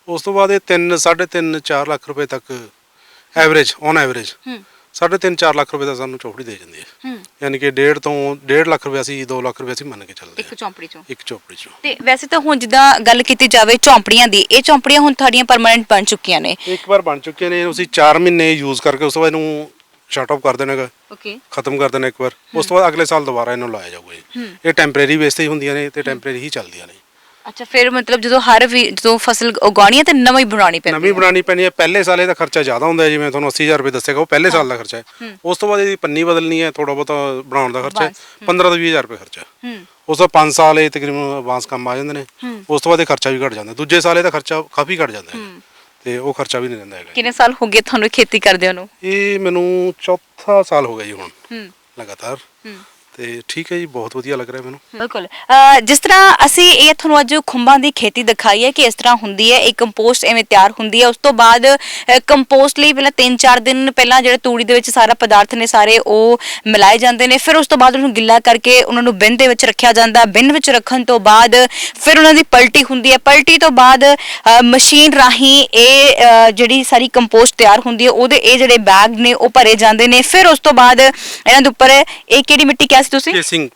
ਉਸ ਤੋਂ ਬਾਅਦ ਇਹ 3-4 ਲੱਖ ਰੁਪਏ ਤੱਕ ਐਵਰੇਜ ਔਨ ਐਵਰੇਜ 3.5-4 ਲੱਖ ਰੁਪਏ ਦਾ ਸਾਨੂੰ ਝੋਪੜੀ ਦੇ ਜਾਂਦੀ ਹੈ। ਯਾਨੀ ਕਿ 1.5 ਲੱਖ ਰੁਪਏ ਅਸੀਂ 2 ਲੱਖ ਰੁਪਏ ਅਸੀਂ ਮੰਨ ਕੇ ਚੱਲਦੇ ਇੱਕ ਝੌਂਪੜੀ ਚੋਂ। ਇੱਕ ਝੋਪੜੀ ਚੋਂ। ਤੇ ਵੈਸੇ ਤਾਂ ਹੁਣ ਜਿੱਦਾਂ ਗੱਲ ਕੀਤੀ ਜਾਵੇ ਝੌਂਪੜੀਆਂ ਦੀ, ਇਹ ਝੌਂਪੜੀਆਂ ਹੁਣ ਤੁਹਾਡੀਆਂ ਪਰਮਾਨੈਂਟ ਬਣ ਚੁੱਕੀਆਂ ਨੇ? ਇੱਕ ਵਾਰ ਬਣ ਚੁੱਕੀਆਂ ਨੇ, ਅਸੀਂ 4 ਮਹੀਨੇ ਯੂਜ਼ ਕਰਕੇ ਉਸ ਤੋਂ ਬਾਅਦ ਇਹਨੂੰ ਸ਼ਟ ਆਫ ਕਰ ਦੇਣਾਗਾ। ਓਕੇ, ਖਤਮ ਕਰ ਦੇਣਾ ਇੱਕ ਵਾਰ, ਉਸ ਤੋਂ ਬਾਅਦ ਅਗਲੇ ਸਾਲ ਦੁਬਾਰਾ ਇਹਨੂੰ ਲਾਇਆ ਜਾਊਗਾ। ਇਹ ਟੈਂਪਰੇਰੀ ਬੇਸ ਤੇ ਹੀ ਹੁੰਦੀਆਂ ਨੇ ਤੇ ਟੈਂਪਰੇਰੀ ਹੀ ਚੱਲਦੀਆਂ ਨੇ। ਅੱਛਾ, ਫਿਰ ਮਤਲਬ ਜਦੋਂ ਫਸਲ ਉਗਾਉਣੀ ਹੈ ਤੇ ਨਵੀਂ ਬਣਾਉਣੀ ਪੈਂਦੀ ਹੈ? ਨਵੀਂ ਬਣਾਉਣੀ ਪੈਣੀ ਹੈ। ਪਹਿਲੇ ਸਾਲ ਇਹਦਾ ਖਰਚਾ ਜ਼ਿਆਦਾ ਹੁੰਦਾ ਹੈ, ਜਿਵੇਂ ਤੁਹਾਨੂੰ 80,000 ਰੁਪਏ ਦੱਸਿਆਗਾ ਉਹ ਪਹਿਲੇ ਸਾਲ ਦਾ ਖਰਚਾ ਹੈ। ਉਸ ਤੋਂ ਬਾਅਦ ਇਹਦੀ ਪੰਨੀ ਬਦਲਣੀ ਹੈ, ਥੋੜਾ ਬਹੁਤਾ ਬਣਾਉਣ ਦਾ ਖਰਚਾ ਹੈ, 15 ਤੋਂ 20,000 ਰੁਪਏ ਖਰਚਾ ਹੈ। ਉਸ ਤੋਂ 5 ਸਾਲ ਇਹ ਤਕਰੀਬਨ ਐਡਵਾਂਸ ਕੰਮ ਆ ਜਾਂਦੇ ਨੇ। ਉਸ ਤੋਂ ਬਾਅਦ ਇਹ ਖਰਚਾ ਵੀ ਘਟ ਜਾਂਦਾ, ਦੂਜੇ ਸਾਲ ਇਹਦਾ ਖਰਚਾ ਕਾਫੀ ਘਟ ਜਾਂਦਾ ਹੈ ਤੇ ਉਹ ਖਰਚਾ ਵੀ ਨਹੀਂ ਰਹਿੰਦਾ ਹੈਗਾ। ਕਿੰਨੇ ਸਾਲ ਹੋ ਗਏ ਤੁਹਾਨੂੰ ਖੇਤੀ ਕਰਦਿਆਂ ਨੂੰ? ਇਹ ਮੈਨੂੰ ਚੌਥਾ ਸਾਲ ਹੋ ਗਿਆ ਜੀ ਹੁਣ ਲਗਾਤਾਰ। ਤੇ ਠੀਕ ਹੈ ਜੀ, ਬਹੁਤ ਵਧੀਆ ਲੱਗ ਰਿਹਾ ਮੈਨੂੰ। ਬਿਲਕੁਲ, ਜਿਸ ਤਰ੍ਹਾਂ ਅਸੀਂ ਇਹ ਤੁਹਾਨੂੰ ਅੱਜ ਖੁੰਬਾਂ ਦੀ ਖੇਤੀ ਦਿਖਾਈ ਹੈ ਕਿ ਇਸ ਤਰ੍ਹਾਂ ਹੁੰਦੀ ਹੈ, ਇਹ ਕੰਪੋਸਟ ਐਵੇਂ ਤਿਆਰ ਹੁੰਦੀ ਹੈ। ਉਸ ਤੋਂ ਬਾਅਦ ਕੰਪੋਸਟ ਲਈ ਪਹਿਲਾਂ 3-4 ਦਿਨ ਪਹਿਲਾਂ ਜਿਹੜੇ ਤੂੜੀ ਦੇ ਵਿੱਚ ਸਾਰਾ ਪਦਾਰਥ ਨੇ ਸਾਰੇ ਉਹ ਮਿਲਾਏ ਜਾਂਦੇ ਨੇ, ਫਿਰ ਉਸ ਤੋਂ ਬਾਅਦ ਉਹਨੂੰ ਗਿੱਲਾ ਕਰਕੇ ਉਹਨਾਂ ਨੂੰ ਬਿਨ ਦੇ ਵਿੱਚ ਰੱਖਿਆ ਜਾਂਦਾ। ਬਿਨ ਵਿੱਚ ਰੱਖਣ ਤੋਂ ਬਾਅਦ ਫਿਰ ਉਹਨਾਂ ਦੀ ਪਲਟੀ ਹੁੰਦੀ ਹੈ। ਪਲਟੀ ਤੋਂ ਬਾਅਦ ਮਸ਼ੀਨ ਰਾਹੀਂ ਇਹ ਜਿਹੜੀ ਸਾਰੀ ਕੰਪੋਸਟ ਤਿਆਰ ਹੁੰਦੀ ਹੈ ਉਹਦੇ ਇਹ ਜਿਹੜੇ ਬੈਗ ਨੇ ਉਹ ਭਰੇ ਜਾਂਦੇ ਨੇ। ਫਿਰ ਉਸ ਤੋਂ ਬਾਅਦ ਇਹਨਾਂ ਦੇ ਉੱਪਰ ਇਹ ਕਿਹੜੀ ਮਿੱਟੀ ਕਿਹਾ ਸੀ ਤੁਸੀਂ? ਕੇਸਿੰਗ।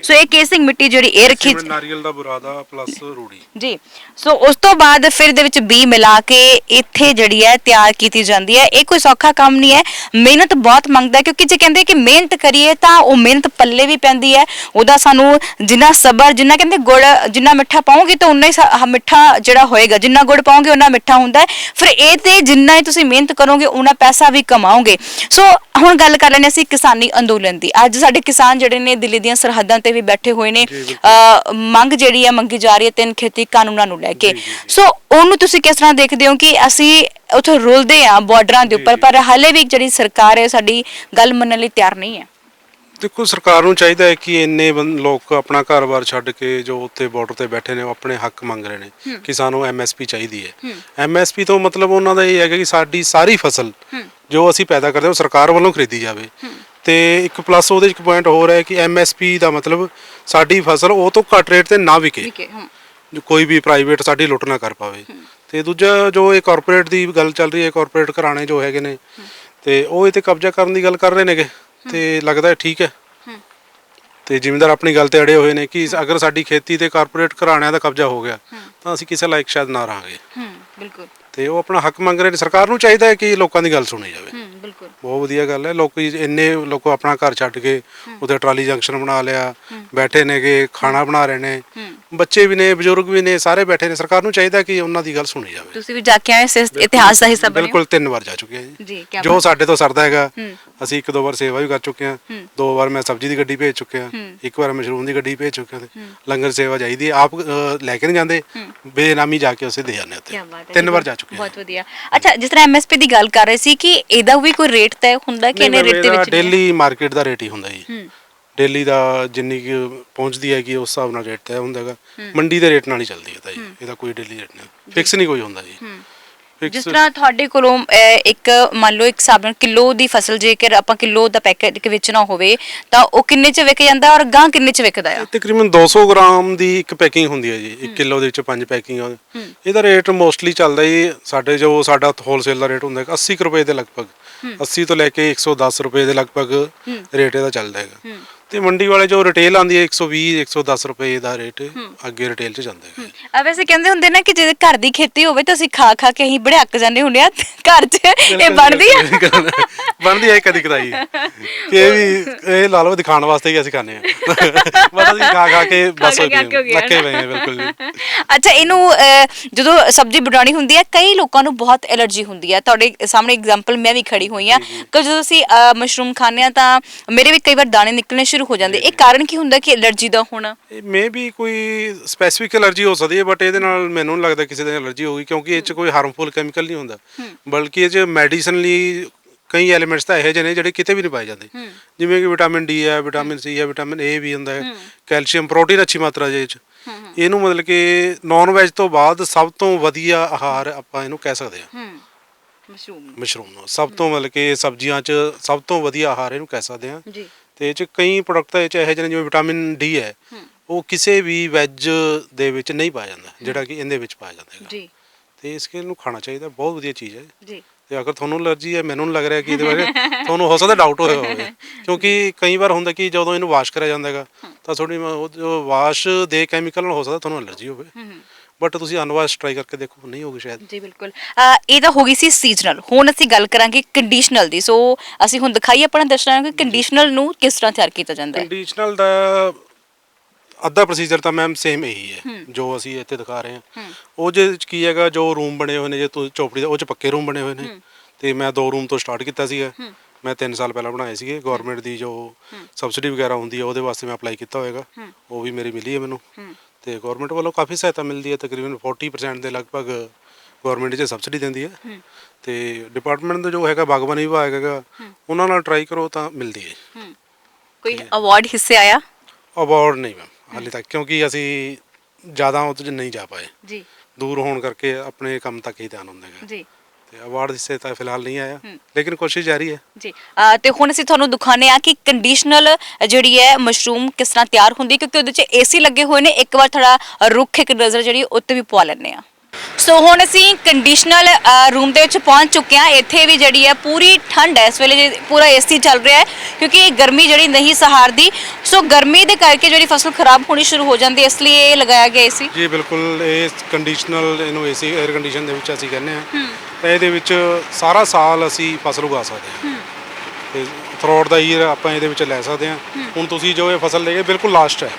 ਸੋ ਇਹ ਕੇਸਿੰਗ ਮਿੱਟੀ ਜਿਹੜੀ ਇਹ ਰੱਖੀ ਨਾਰੀਅਲ ਦਾ ਬੁਰਾਦਾ ਪਲੱਸ ਰੂੜੀ ਜੀ। ਸੋ ਉਸ ਤੋਂ ਬਾਅਦ ਫਿਰ ਦੇ ਵਿੱਚ ਬੀ ਮਿਲਾ ਕੇ ਇੱਥੇ ਜਿਹੜੀ ਹੈ ਤਿਆਰ ਕੀਤੀ ਜਾਂਦੀ ਹੈ। ਇਹ ਕੋਈ ਸੌਖਾ ਕੰਮ ਨਹੀਂ ਹੈ, ਮਿਹਨਤ ਬਹੁਤ ਮੰਗਦਾ ਹੈ ਕਿਉਂਕਿ ਜੇ ਕਹਿੰਦੇ ਕਿ ਮਿਹਨਤ ਕਰੀਏ ਤਾਂ ਉਹ ਮਿਹਨਤ ਪੱਲੇ ਵੀ ਪੈਂਦੀ ਹੈ। ਉਹਦਾ ਸਾਨੂੰ ਜਿੰਨਾ ਸਬਰ, ਜਿੰਨਾ ਕਹਿੰਦੇ ਗੁੜ ਜਿੰਨਾ ਮਿੱਠਾ ਪਾਓਗੇ ਤਾਂ ਉਨਾ ਹੀ ਮਿੱਠਾ ਜਿਹੜਾ ਹੋਏਗਾ, ਜਿੰਨਾ ਗੁੜ ਪਾਓਗੇ ਉਨਾ ਮਿੱਠਾ ਹੁੰਦਾ ਹੈ। ਫਿਰ ਇਹ ਤੇ ਜਿੰਨਾ ਹੀ ਤੁਸੀਂ ਮਿਹਨਤ ਕਰੋਗੇ ਉਨਾ ਪੈਸਾ ਵੀ ਕਮਾਓਗੇ। ਸੋ ਹੁਣ ਗੱਲ ਕਰ ਲੈਂਦੇ ਅਸੀਂ ਕਿਸਾਨੀ ਅੰਦੋਲਨ ਦੀ। ਅੱਜ ਸਾਡੇ ਕਿਸਾਨ ਜਿਹੜੇ ਨੇ ਦਿੱਲੀ ਦੀਆਂ ਸਰਹੱਦਾਂ ਤੇ ਵੀ ਬੈਠੇ ਹੋਏ ਨੇ, ਮੰਗ ਜਿਹੜੀ ਹੈ ਮੰਗੀ ਜਾ ਰਹੀ ਹੈ 3 ਖੇਤੀ ਕਾਨੂੰਨਾਂ ਨੂੰ ਲੈ ਕੇ। ਸੋ ਉਹਨੂੰ ਤੁਸੀਂ ਕਿਸ ਤਰ੍ਹਾਂ ਦੇਖਦੇ ਹੋ ਕਿ ਅਸੀਂ ਉੱਥੇ ਰੁਲਦੇ ਆ ਬਾਰਡਰਾਂ ਦੇ ਉੱਪਰ, ਪਰ ਹਾਲੇ ਵੀ ਜਿਹੜੀ ਸਰਕਾਰ ਹੈ ਸਾਡੀ ਗੱਲ ਮੰਨਣ ਲਈ ਤਿਆਰ ਨਹੀਂ ਹੈ? ਦੇਖੋ, ਸਰਕਾਰ ਨੂੰ ਚਾਹੀਦਾ ਹੈ ਕਿ ਇੰਨੇ ਲੋਕ ਆਪਣਾ ਘਰ-ਬਾਰ ਛੱਡ ਕੇ ਜੋ ਉੱਥੇ ਬਾਰਡਰ ਤੇ ਬੈਠੇ ਨੇ ਉਹ ਆਪਣੇ ਹੱਕ ਮੰਗ ਰਹੇ ਨੇ ਕਿ ਸਾਨੂੰ ਐਮਐਸਪੀ ਚਾਹੀਦੀ ਹੈ। ਐਮਐਸਪੀ ਤੋਂ ਮਤਲਬ ਉਹਨਾਂ ਦਾ ਇਹ ਹੈਗਾ ਕਿ ਸਾਡੀ ਸਾਰੀ ਫਸਲ ਜੋ ਅਸੀਂ ਪੈਦਾ ਕਰਦੇ ਹਾਂ ਉਹ ਸਰਕਾਰ ਵੱਲੋਂ ਖਰੀਦੀ ਜਾਵੇ। ਤੇ ਇੱਕ ਪਲੱਸ ਉਹਦੇ ਇੱਕ ਪੁਆਇੰਟ ਹੋਰ ਹੈ ਕਿ ਐਮਐਸਪੀ ਦਾ ਮਤਲਬ ਸਾਡੀ ਫਸਲ ਉਹ ਤੋਂ ਘੱਟ ਰੇਟ ਤੇ ਨਾ ਵਿਕੇ, ਕੋਈ ਵੀ ਪ੍ਰਾਈਵੇਟ ਸਾਡੀ ਲੁੱਟ ਨਾ ਕਰ ਪਾਵੇ। ਤੇ ਦੂਜਾ ਜੋ ਇਹ ਕਾਰਪੋਰੇਟ ਦੀ ਗੱਲ ਚੱਲ ਰਹੀ ਹੈ, ਕਾਰਪੋਰੇਟ ਘਰਾਣੇ ਜੋ ਹੈਗੇ ਨੇ ਤੇ ਉਹ ਇਹ ਤੇ ਕਬਜ਼ਾ ਕਰਨ ਦੀ ਗੱਲ ਕਰ ਰਹੇ ਨੇਗੇ ਤੇ ਲੱਗਦਾ ਠੀਕ ਹੈ। ਤੇ ਜ਼ਿਮੀਂਦਾਰ ਆਪਣੀ ਗੱਲ ਤੇ ਅੜੇ ਹੋਏ ਨੇ ਕਿ ਅਗਰ ਸਾਡੀ ਖੇਤੀ ਤੇ ਕਾਰਪੋਰੇਟ ਘਰਾਣਿਆਂ ਦਾ ਕਬਜ਼ਾ ਹੋ ਗਿਆ ਤਾਂ ਅਸੀਂ ਕਿਸੇ ਲਾਇਕ ਸ਼ਾਇਦ ਨਾ ਰਹਾਂਗੇ। ਬਿਲਕੁਲ, ਤੇ ਉਹ ਆਪਣਾ ਹੱਕ ਮੰਗ ਰਹੇ ਨੇ। ਸਰਕਾਰ ਨੂੰ ਚਾਹੀਦਾ ਹੈ ਕਿ ਲੋਕਾਂ ਦੀ ਗੱਲ ਸੁਣੀ ਜਾਵੇ। ਬਿਲਕੁਲ, ਬਹੁਤ ਵਧੀਆ ਗੱਲ ਹੈ। ਲੋਕੀ ਇੰਨੇ ਲੋਕ ਆਪਣਾ ਘਰ ਛੱਡ ਕੇ ਉੱਥੇ ਟਰਾਲੀ ਜੰਕਸ਼ਨ ਬਣਾ ਲਿਆ, ਬੈਠੇ ਨੇਗੇ, ਖਾਣਾ ਬਣਾ ਰਹੇ ਨੇ, ਬੱਚੇ ਵੀ ਨੇ, ਬਜ਼ੁਰਗ ਵੀ ਨੇ, ਸਾਰੇ ਬੈਠੇ ਨੇ। ਸਰਕਾਰ ਨੂੰ ਚਾਹੀਦਾ ਕਿ ਉਹਨਾਂ ਦੀ ਗੱਲ ਸੁਣੀ ਜਾਵੇ। ਤੁਸੀਂ ਵੀ ਜਾ ਕੇ ਆਏ, ਇਤਿਹਾਸ ਦਾ ਹਿੱਸਾ ਬਣੇ? ਬਿਲਕੁਲ, 3 ਵਾਰ ਜਾ ਚੁੱਕੇ ਹਾਂ ਜੀ। ਜੋ ਸਾਡੇ ਤੋਂ ਸਰਦਾ ਹੈਗਾ, ਅਸੀਂ 1-2 ਵਾਰ ਸੇਵਾ ਵੀ ਕਰ ਚੁੱਕੇ ਹਾਂ। 2 ਵਾਰ ਮੈਂ ਸਬਜ਼ੀ ਦੀ ਗੱਡੀ ਭੇਜ ਚੁੱਕਿਆ, 1 ਵਾਰ ਮਸ਼ਰੂਮ ਦੀ ਗੱਡੀ ਭੇਜ ਚੁੱਕਿਆ। ਲੰਗਰ ਸੇਵਾ ਚਾਹੀਦੀ ਹੈ, ਆਪ ਲੈ ਕੇ ਨਹੀਂ ਜਾਂਦੇ, ਬੇਨਾਮੀ ਜਾ ਕੇ ਉਸੇ ਦੇ ਜਾਂਦੇ ਉੱਤੇ। 3 ਵਾਰ ਜਾ ਚੁੱਕੇ ਹਾਂ। ਬਹੁਤ ਵਧੀਆ। ਅੱਛਾ, ਜਿਸ ਤਰ੍ਹਾਂ ਐਮਐਸਪੀ ਦੀ ਗੱਲ ਕਰ ਰਹੇ ਸੀ ਕਿ ਇਹਦਾ ਵੀ ਕੋਈ ਰੇਟ ਤੈਅ ਹੁੰਦਾ ਕਿ ਇਹਨੇ ਰੇਟ ਦੇ ਵਿੱਚ? ਡੇਲੀ ਮਾਰਕੀਟ ਦਾ ਰੇਟ ਹੀ ਹੁੰਦਾ ਜੀ। ਡੇਲੀ ਦਾ ਜਿੰਨੀ ਪਹੁੰਚਦੀ ਹੈਗੀ ਉਸ ਹਿਸਾਬ ਨਾਲ ਰੇਟ ਤੈਅ ਹੁੰਦਾ ਹੈਗਾ। ਮੰਡੀ ਦੇ ਰੇਟ ਨਾਲ ਹੀ ਚੱਲਦੀ ਹੈ ਤਾਂ ਜੀ, ਇਹਦਾ ਕੋਈ ਡੇਲੀ ਰੇਟ ਨਹੀਂ, ਫਿਕਸ ਨਹੀਂ ਕੋਈ ਹੁੰਦਾ ਜੀ। ਜਿਸ ਤਰ੍ਹਾਂ ਤੁਹਾਡੇ ਕੋਲੋਂ ਇੱਕ ਮੰਨ ਲਓ ਇੱਕ ਹਿਸਾਬ ਨਾਲ ਕਿਲੋ ਦੀ ਫਸਲ ਜੇਕਰ ਆਪਾਂ ਕਿਲੋ ਦਾ ਪੈਕੇਟ ਵੇਚਣਾ ਹੋਵੇ ਤਾਂ ਉਹ ਕਿੰਨੇ ਚ ਵਿਕ ਜਾਂਦਾ ਔਰ ਗਾਂ ਕਿੰਨੇ ਚ ਵਿਕਦਾ ਆ? ਤਕਰੀਬਨ 200 ਗ੍ਰਾਮ ਦੀ ਇੱਕ ਪੈਕਿੰਗ ਹੁੰਦੀ ਹੈ ਜੀ। 1 ਕਿਲੋ ਦੇ ਵਿੱਚ 5 ਪੈਕਿੰਗ। ਇਹਦਾ ਰੇਟ ਮੋਸਟਲੀ ਚੱਲਦਾ ਜੀ ਸਾਡਾ ਹੋਲਸੇਲ ਦਾ ਰੇਟ ਹੁੰਦਾ ਹੈ 80 ਰੁਪਏ ਦੇ ਲਗਭਗ, 80 ਤੋਂ ਲੈ ਕੇ 110 ਰੁਪਏ ਦੇ ਲਗਭਗ ਰੇਟ ਇਹਦਾ ਚੱਲਦਾ ਹੈਗਾ। ਤੇ ਮੰਡੀ ਵਾਲੇ ਜੋ ਰਿਟੇਲ ਆਂਦੀ ਹੈ 120-110 ਰੁਪਏ ਦਾ ਰੇਟ ਅੱਗੇ ਰਿਟੇਲ 'ਚ ਜਾਂਦਾ ਹੈ। ਵੈਸੇ ਕਹਿੰਦੇ ਹੁੰਦੇ ਨਾ ਕਿ ਜੇ ਘਰ ਦੀ ਖੇਤੀ ਹੋਵੇ ਤਾਂ ਅਸੀਂ ਖਾ ਖਾ ਕੇ ਅਸੀਂ ਬੜਿਆਕ ਜਾਂਦੇ ਹੁੰਦੇ ਆ, ਘਰ 'ਚ ਇਹ ਬਣਦੀ ਆ? ਬਣਦੀ ਹੈ ਕਦੀ ਕਦਾਈ, ਕਿ ਇਹ ਲਾ ਲਓ ਦਿਖਾਉਣ ਵਾਸਤੇ ਹੀ ਅਸੀਂ ਖਾਂਦੇ ਹਾਂ। ਬਸ ਅਸੀਂ ਖਾ ਖਾ ਕੇ ਬਸ ਲੱਕੇ ਪਏ ਹਾਂ। ਬਿਲਕੁਲ ਜੀ। ਅੱਛਾ, ਇਹਨੂੰ ਜਦੋਂ ਸਬਜ਼ੀ ਬਣਾਉਣੀ ਹੁੰਦੀ ਹੈ ਕਈ ਲੋਕਾਂ ਨੂੰ ਬਹੁਤ ਐਲਰਜੀ ਹੁੰਦੀ ਹੈ। ਤੁਹਾਡੇ ਸਾਹਮਣੇ ਐਗਜ਼ਾਮਪਲ ਮੈਂ ਵੀ ਖੜੀ ਹੋਈ ਹਾਂ ਕਿ ਜਦੋਂ ਅਸੀਂ ਮਸ਼ਰੂਮ ਖਾਂਦੇ ਹਾਂ ਤਾਂ ਮੇਰੇ ਵੀ ਕਈ ਵਾਰ ਦਾਣੇ ਨਿਕਲਣੇ ਸ਼ੁਰੂ ਸ਼ੁਰੂ ਹੋ ਜਾਂਦੇ। ਇਹ ਕਾਰਨ ਕੀ ਹੁੰਦਾ ਕਿ ਐਲਰਜੀ ਦਾ ਹੋਣਾ? ਮੇ ਵੀ ਕੋਈ ਸਪੈਸੀਫਿਕ ਐਲਰਜੀ ਹੋ ਸਕਦੀ ਹੈ, ਬਟ ਇਹਦੇ ਨਾਲ ਮੈਨੂੰ ਨਹੀਂ ਲੱਗਦਾ ਕਿਸੇ ਦੀ ਐਲਰਜੀ ਹੋਊਗੀ, ਕਿਉਂਕਿ ਇਹ 'ਚ ਕੋਈ ਹਾਰਮਫੁਲ ਕੈਮੀਕਲ ਨਹੀਂ ਹੁੰਦਾ, ਬਲਕਿ ਇਹ 'ਚ ਮੈਡੀਸਨਲੀ ਕਈ ਐਲੀਮੈਂਟਸ ਤਾਂ ਇਹੋ ਜਿਹੇ ਨੇ ਜਿਹੜੇ ਕਿਤੇ ਵੀ ਨਹੀਂ ਪਾਏ ਜਾਂਦੇ, ਜਿਵੇਂ ਕਿ ਵਿਟਾਮਿਨ ਡੀ ਹੈ, ਵਿਟਾਮਿਨ ਸੀ ਹੈ, ਵਿਟਾਮਿਨ ਏ ਵੀ ਹੁੰਦਾ ਹੈ, ਕੈਲਸ਼ੀਅਮ, ਪ੍ਰੋਟੀਨ ਅੱਛੀ ਮਾਤਰਾ 'ਚ। ਇਹਨੂੰ ਮਤਲਬ ਕਿ ਨੌਨ ਵੈਜ ਤੋਂ ਬਾਅਦ ਸਭ ਤੋਂ ਵਧੀਆ ਆਹਾਰ ਆਪਾਂ ਇਹਨੂੰ ਕਹਿ ਸਕਦੇ ਹਾਂ, ਮਸ਼ਰੂਮ ਨੂੰ ਸਭ ਤੋਂ ਮਤਲਬ ਕਿ ਸਬਜ਼ੀਆਂ 'ਚ ਸਭ ਤੋਂ ਵਧੀਆ ਆਹਾਰ ਇਹਨੂੰ ਕਹਿ ਸਕਦੇ ਹਾਂ। ਤੇ ਇਹ 'ਚ ਕਈ ਪ੍ਰੋਡਕਟ ਇਹ 'ਚ ਇਹੋ ਜਿਹੇ ਨੇ, ਜਿਵੇਂ ਵਿਟਾਮਿਨ ਡੀ ਹੈ, ਉਹ ਕਿਸੇ ਵੀ ਵੈਜ ਦੇ ਵਿੱਚ ਨਹੀਂ ਪਾਇਆ ਜਾਂਦਾ, ਜਿਹੜਾ ਕਿ ਇਹਦੇ ਵਿੱਚ ਪਾਇਆ ਜਾਂਦਾ ਹੈ। ਤੇ ਇਸ ਕਰਕੇ ਇਹਨੂੰ ਖਾਣਾ ਚਾਹੀਦਾ, ਬਹੁਤ ਵਧੀਆ ਚੀਜ਼ ਹੈ। ਤੇ ਅਗਰ ਤੁਹਾਨੂੰ ਐਲਰਜੀ ਹੈ, ਮੈਨੂੰ ਨਹੀਂ ਲੱਗ ਰਿਹਾ ਕਿ ਇਹਦੇ ਬਾਰੇ ਤੁਹਾਨੂੰ ਹੋ ਸਕਦਾ ਡਾਊਟ ਹੋਇਆ ਹੋਵੇ, ਕਿਉਂਕਿ ਕਈ ਵਾਰ ਹੁੰਦਾ ਕਿ ਜਦੋਂ ਇਹਨੂੰ ਵਾਸ਼ ਕਰਿਆ ਜਾਂਦਾ ਹੈਗਾ ਤਾਂ ਥੋੜੀ ਵਾਸ਼ ਦੇ ਕੈਮੀਕਲ ਨਾਲ ਹੋ ਸਕਦਾ ਤੁਹਾਨੂੰ ਐਲਰਜੀ ਹੋਵੇ, ਬਟ ਤੁਸੀਂ ਅਨਵਾਸ਼ ਟਰਾਈ ਕਰਕੇ ਦੇਖੋ, ਨਹੀਂ ਹੋਊਗੀ ਸ਼ਾਇਦ। ਜੀ ਬਿਲਕੁਲ। ਇਹ ਤਾਂ ਹੋ ਗਈ ਸੀ ਸੀਜ਼ਨਲ। ਹੁਣ ਅਸੀਂ ਗੱਲ ਕਰਾਂਗੇ ਕੰਡੀਸ਼ਨਲ ਦੀ। ਸੋ ਅਸੀਂ ਹੁਣ ਦਿਖਾਈ ਆਪਣਾ ਦਰਸ਼ਕਾਂ ਨੂੰ ਕਿ ਕੰਡੀਸ਼ਨਲ ਨੂੰ ਕਿਸ ਤਰ੍ਹਾਂ ਤਿਆਰ ਕੀਤਾ ਜਾਂਦਾ ਹੈ। ਕੰਡੀਸ਼ਨਲ ਦਾ ਅੱਧਾ ਪ੍ਰੋਸੀਜਰ ਤਾਂ ਮੈਮ ਸੇਮ ਇਹੀ ਹੈ ਜੋ ਅਸੀਂ ਇੱਥੇ ਦਿਖਾ ਰਹੇ ਹਾਂ। ਉਹ ਜੇ ਕੀ ਹੈਗਾ, ਜੋ ਰੂਮ ਬਣੇ ਹੋਏ ਨੇ, ਜੇ ਤੁਸੀਂ ਚੌਪੜੀ ਦਾ ਉਹ 'ਚ ਪੱਕੇ ਰੂਮ ਬਣੇ ਹੋਏ ਨੇ, ਤੇ ਮੈਂ 2 ਰੂਮ ਤੋਂ ਸਟਾਰਟ ਕੀਤਾ ਸੀਗਾ। ਮੈਂ 3 ਸਾਲ ਪਹਿਲਾਂ ਬਣਾਏ ਸੀਗੇ, ਗਵਰਨਮੈਂਟ ਦੀ ਜੋ ਸਬਸਿਡੀ ਵਗੈਰਾ ਹੁੰਦੀ ਹੈ ਉਹਦੇ ਵਾਸਤੇ ਮੈਂ ਅਪਲਾਈ ਕੀਤਾ ਹੋਏਗਾ, ਉਹ ਵੀ ਮੇਰੀ ਮਿਲੀ ਹੈ ਮੈਨੂੰ। ਤੇ ਗਵਰਨਮੈਂਟ ਵੱਲੋਂ ਕਾਫੀ ਸਹਾਇਤਾ ਮਿਲਦੀ ਹੈ, ਤਕਰੀਬਨ 40% ਦੇ ਲਗਭਗ ਗਵਰਨਮੈਂਟ 'ਚ ਸਬਸਿਡੀ ਦਿੰਦੀ ਹੈ। ਤੇ ਡਿਪਾਰਟਮੈਂਟ ਦਾ ਜੋ ਹੈਗਾ ਬਾਗਬਾਨੀ ਵਿਭਾਗ ਹੈਗਾ, ਉਹਨਾਂ ਨਾਲ ਟਰਾਈ ਕਰੋ ਤਾਂ ਮਿਲਦੀ ਹੈ। ਕੋਈ ਅਵਾਰਡ ਹਿੱਸੇ ਆਇਆ? ਅਵਾਰਡ ਨਹੀਂ ਮੈਮ ਹਾਲੇ ਤੱਕ, ਕਿਉਂਕਿ ਅਸੀਂ ਜ਼ਿਆਦਾ ਉਹ 'ਚ ਨਹੀਂ ਜਾ ਪਾਏ ਜੀ, ਦੂਰ ਹੋਣ ਕਰਕੇ ਆਪਣੇ ਕੰਮ ਤੱਕ ਹੀ ਧਿਆਨ ਹੁੰਦਾ ਹੈਗਾ ਜੀ। ਤੇ ਅਵਾਰਡ ਹਿੱਸੇ ਤਾਂ ਫਿਲਹਾਲ ਨਹੀਂ ਆਇਆ, ਲੇਕਿਨ ਕੋਸ਼ਿਸ਼ ਜਾਰੀ ਹੈ ਜੀ। ਤੇ ਹੁਣ ਅਸੀਂ ਤੁਹਾਨੂੰ ਦਿਖਾਉਂਦੇ ਆ ਕਿ ਕੰਡੀਸ਼ਨਲ ਜਿਹੜੀ ਹੈ ਮਸ਼ਰੂਮ ਕਿਸ ਤਰ੍ਹਾਂ ਤਿਆਰ ਹੁੰਦੀ ਹੈ, ਕਿਉਂਕਿ ਉਹਦੇ 'ਚ ਏਸੀ ਲੱਗੇ ਹੋਏ ਨੇ। ਇੱਕ ਵਾਰ ਥੋੜਾ ਰੁੱਖ ਇੱਕ ਨਜ਼ਰ ਜਿਹੜੀ ਉੱਤੇ ਵੀ ਪਵਾ ਲੈਂਦੇ ਆ। ਸੋ ਹੁਣ ਅਸੀਂ ਕੰਡੀਸ਼ਨਲ ਰੂਮ ਦੇ ਵਿੱਚ ਪਹੁੰਚ ਚੁੱਕੇ ਹਾਂ। ਇੱਥੇ ਵੀ ਜਿਹੜੀ ਹੈ ਪੂਰੀ ਠੰਡ ਹੈ ਇਸ ਵੇਲੇ, ਪੂਰਾ ਏਸੀ ਚੱਲ ਰਿਹਾ ਹੈ, ਕਿਉਂਕਿ ਗਰਮੀ ਜਿਹੜੀ ਨਹੀਂ ਸਹਾਰਦੀ। ਸੋ ਗਰਮੀ ਦੇ ਕਰਕੇ ਜਿਹੜੀ ਫਸਲ ਖਰਾਬ ਹੋਣੀ ਸ਼ੁਰੂ ਹੋ ਜਾਂਦੀ ਹੈ, ਇਸ ਲਈ ਇਹ ਲਗਾਇਆ ਗਿਆ ਏਸੀ। ਜੀ ਬਿਲਕੁਲ, ਇਹ ਕੰਡੀਸ਼ਨਲ ਇਹਨੂੰ ਏਸੀ 에ਅਰ ਕੰਡੀਸ਼ਨ ਦੇ ਵਿੱਚ ਅਸੀਂ ਕਹਿੰਦੇ ਹਾਂ। ਤਾਂ ਇਹਦੇ ਵਿੱਚ ਸਾਰਾ ਸਾਲ ਅਸੀਂ ਫਸਲ ਉਗਾ ਸਕਦੇ ਹਾਂ, ਤੇ ਥਰੋਟ ਦਾ ਈਅਰ ਆਪਾਂ ਇਹਦੇ ਵਿੱਚ ਲੈ ਸਕਦੇ ਹਾਂ। ਹੁਣ ਤੁਸੀਂ ਜੋ ਇਹ ਫਸਲ ਲੈ ਗਏ ਬਿਲਕੁਲ ਲਾਸਟ ਹੈ,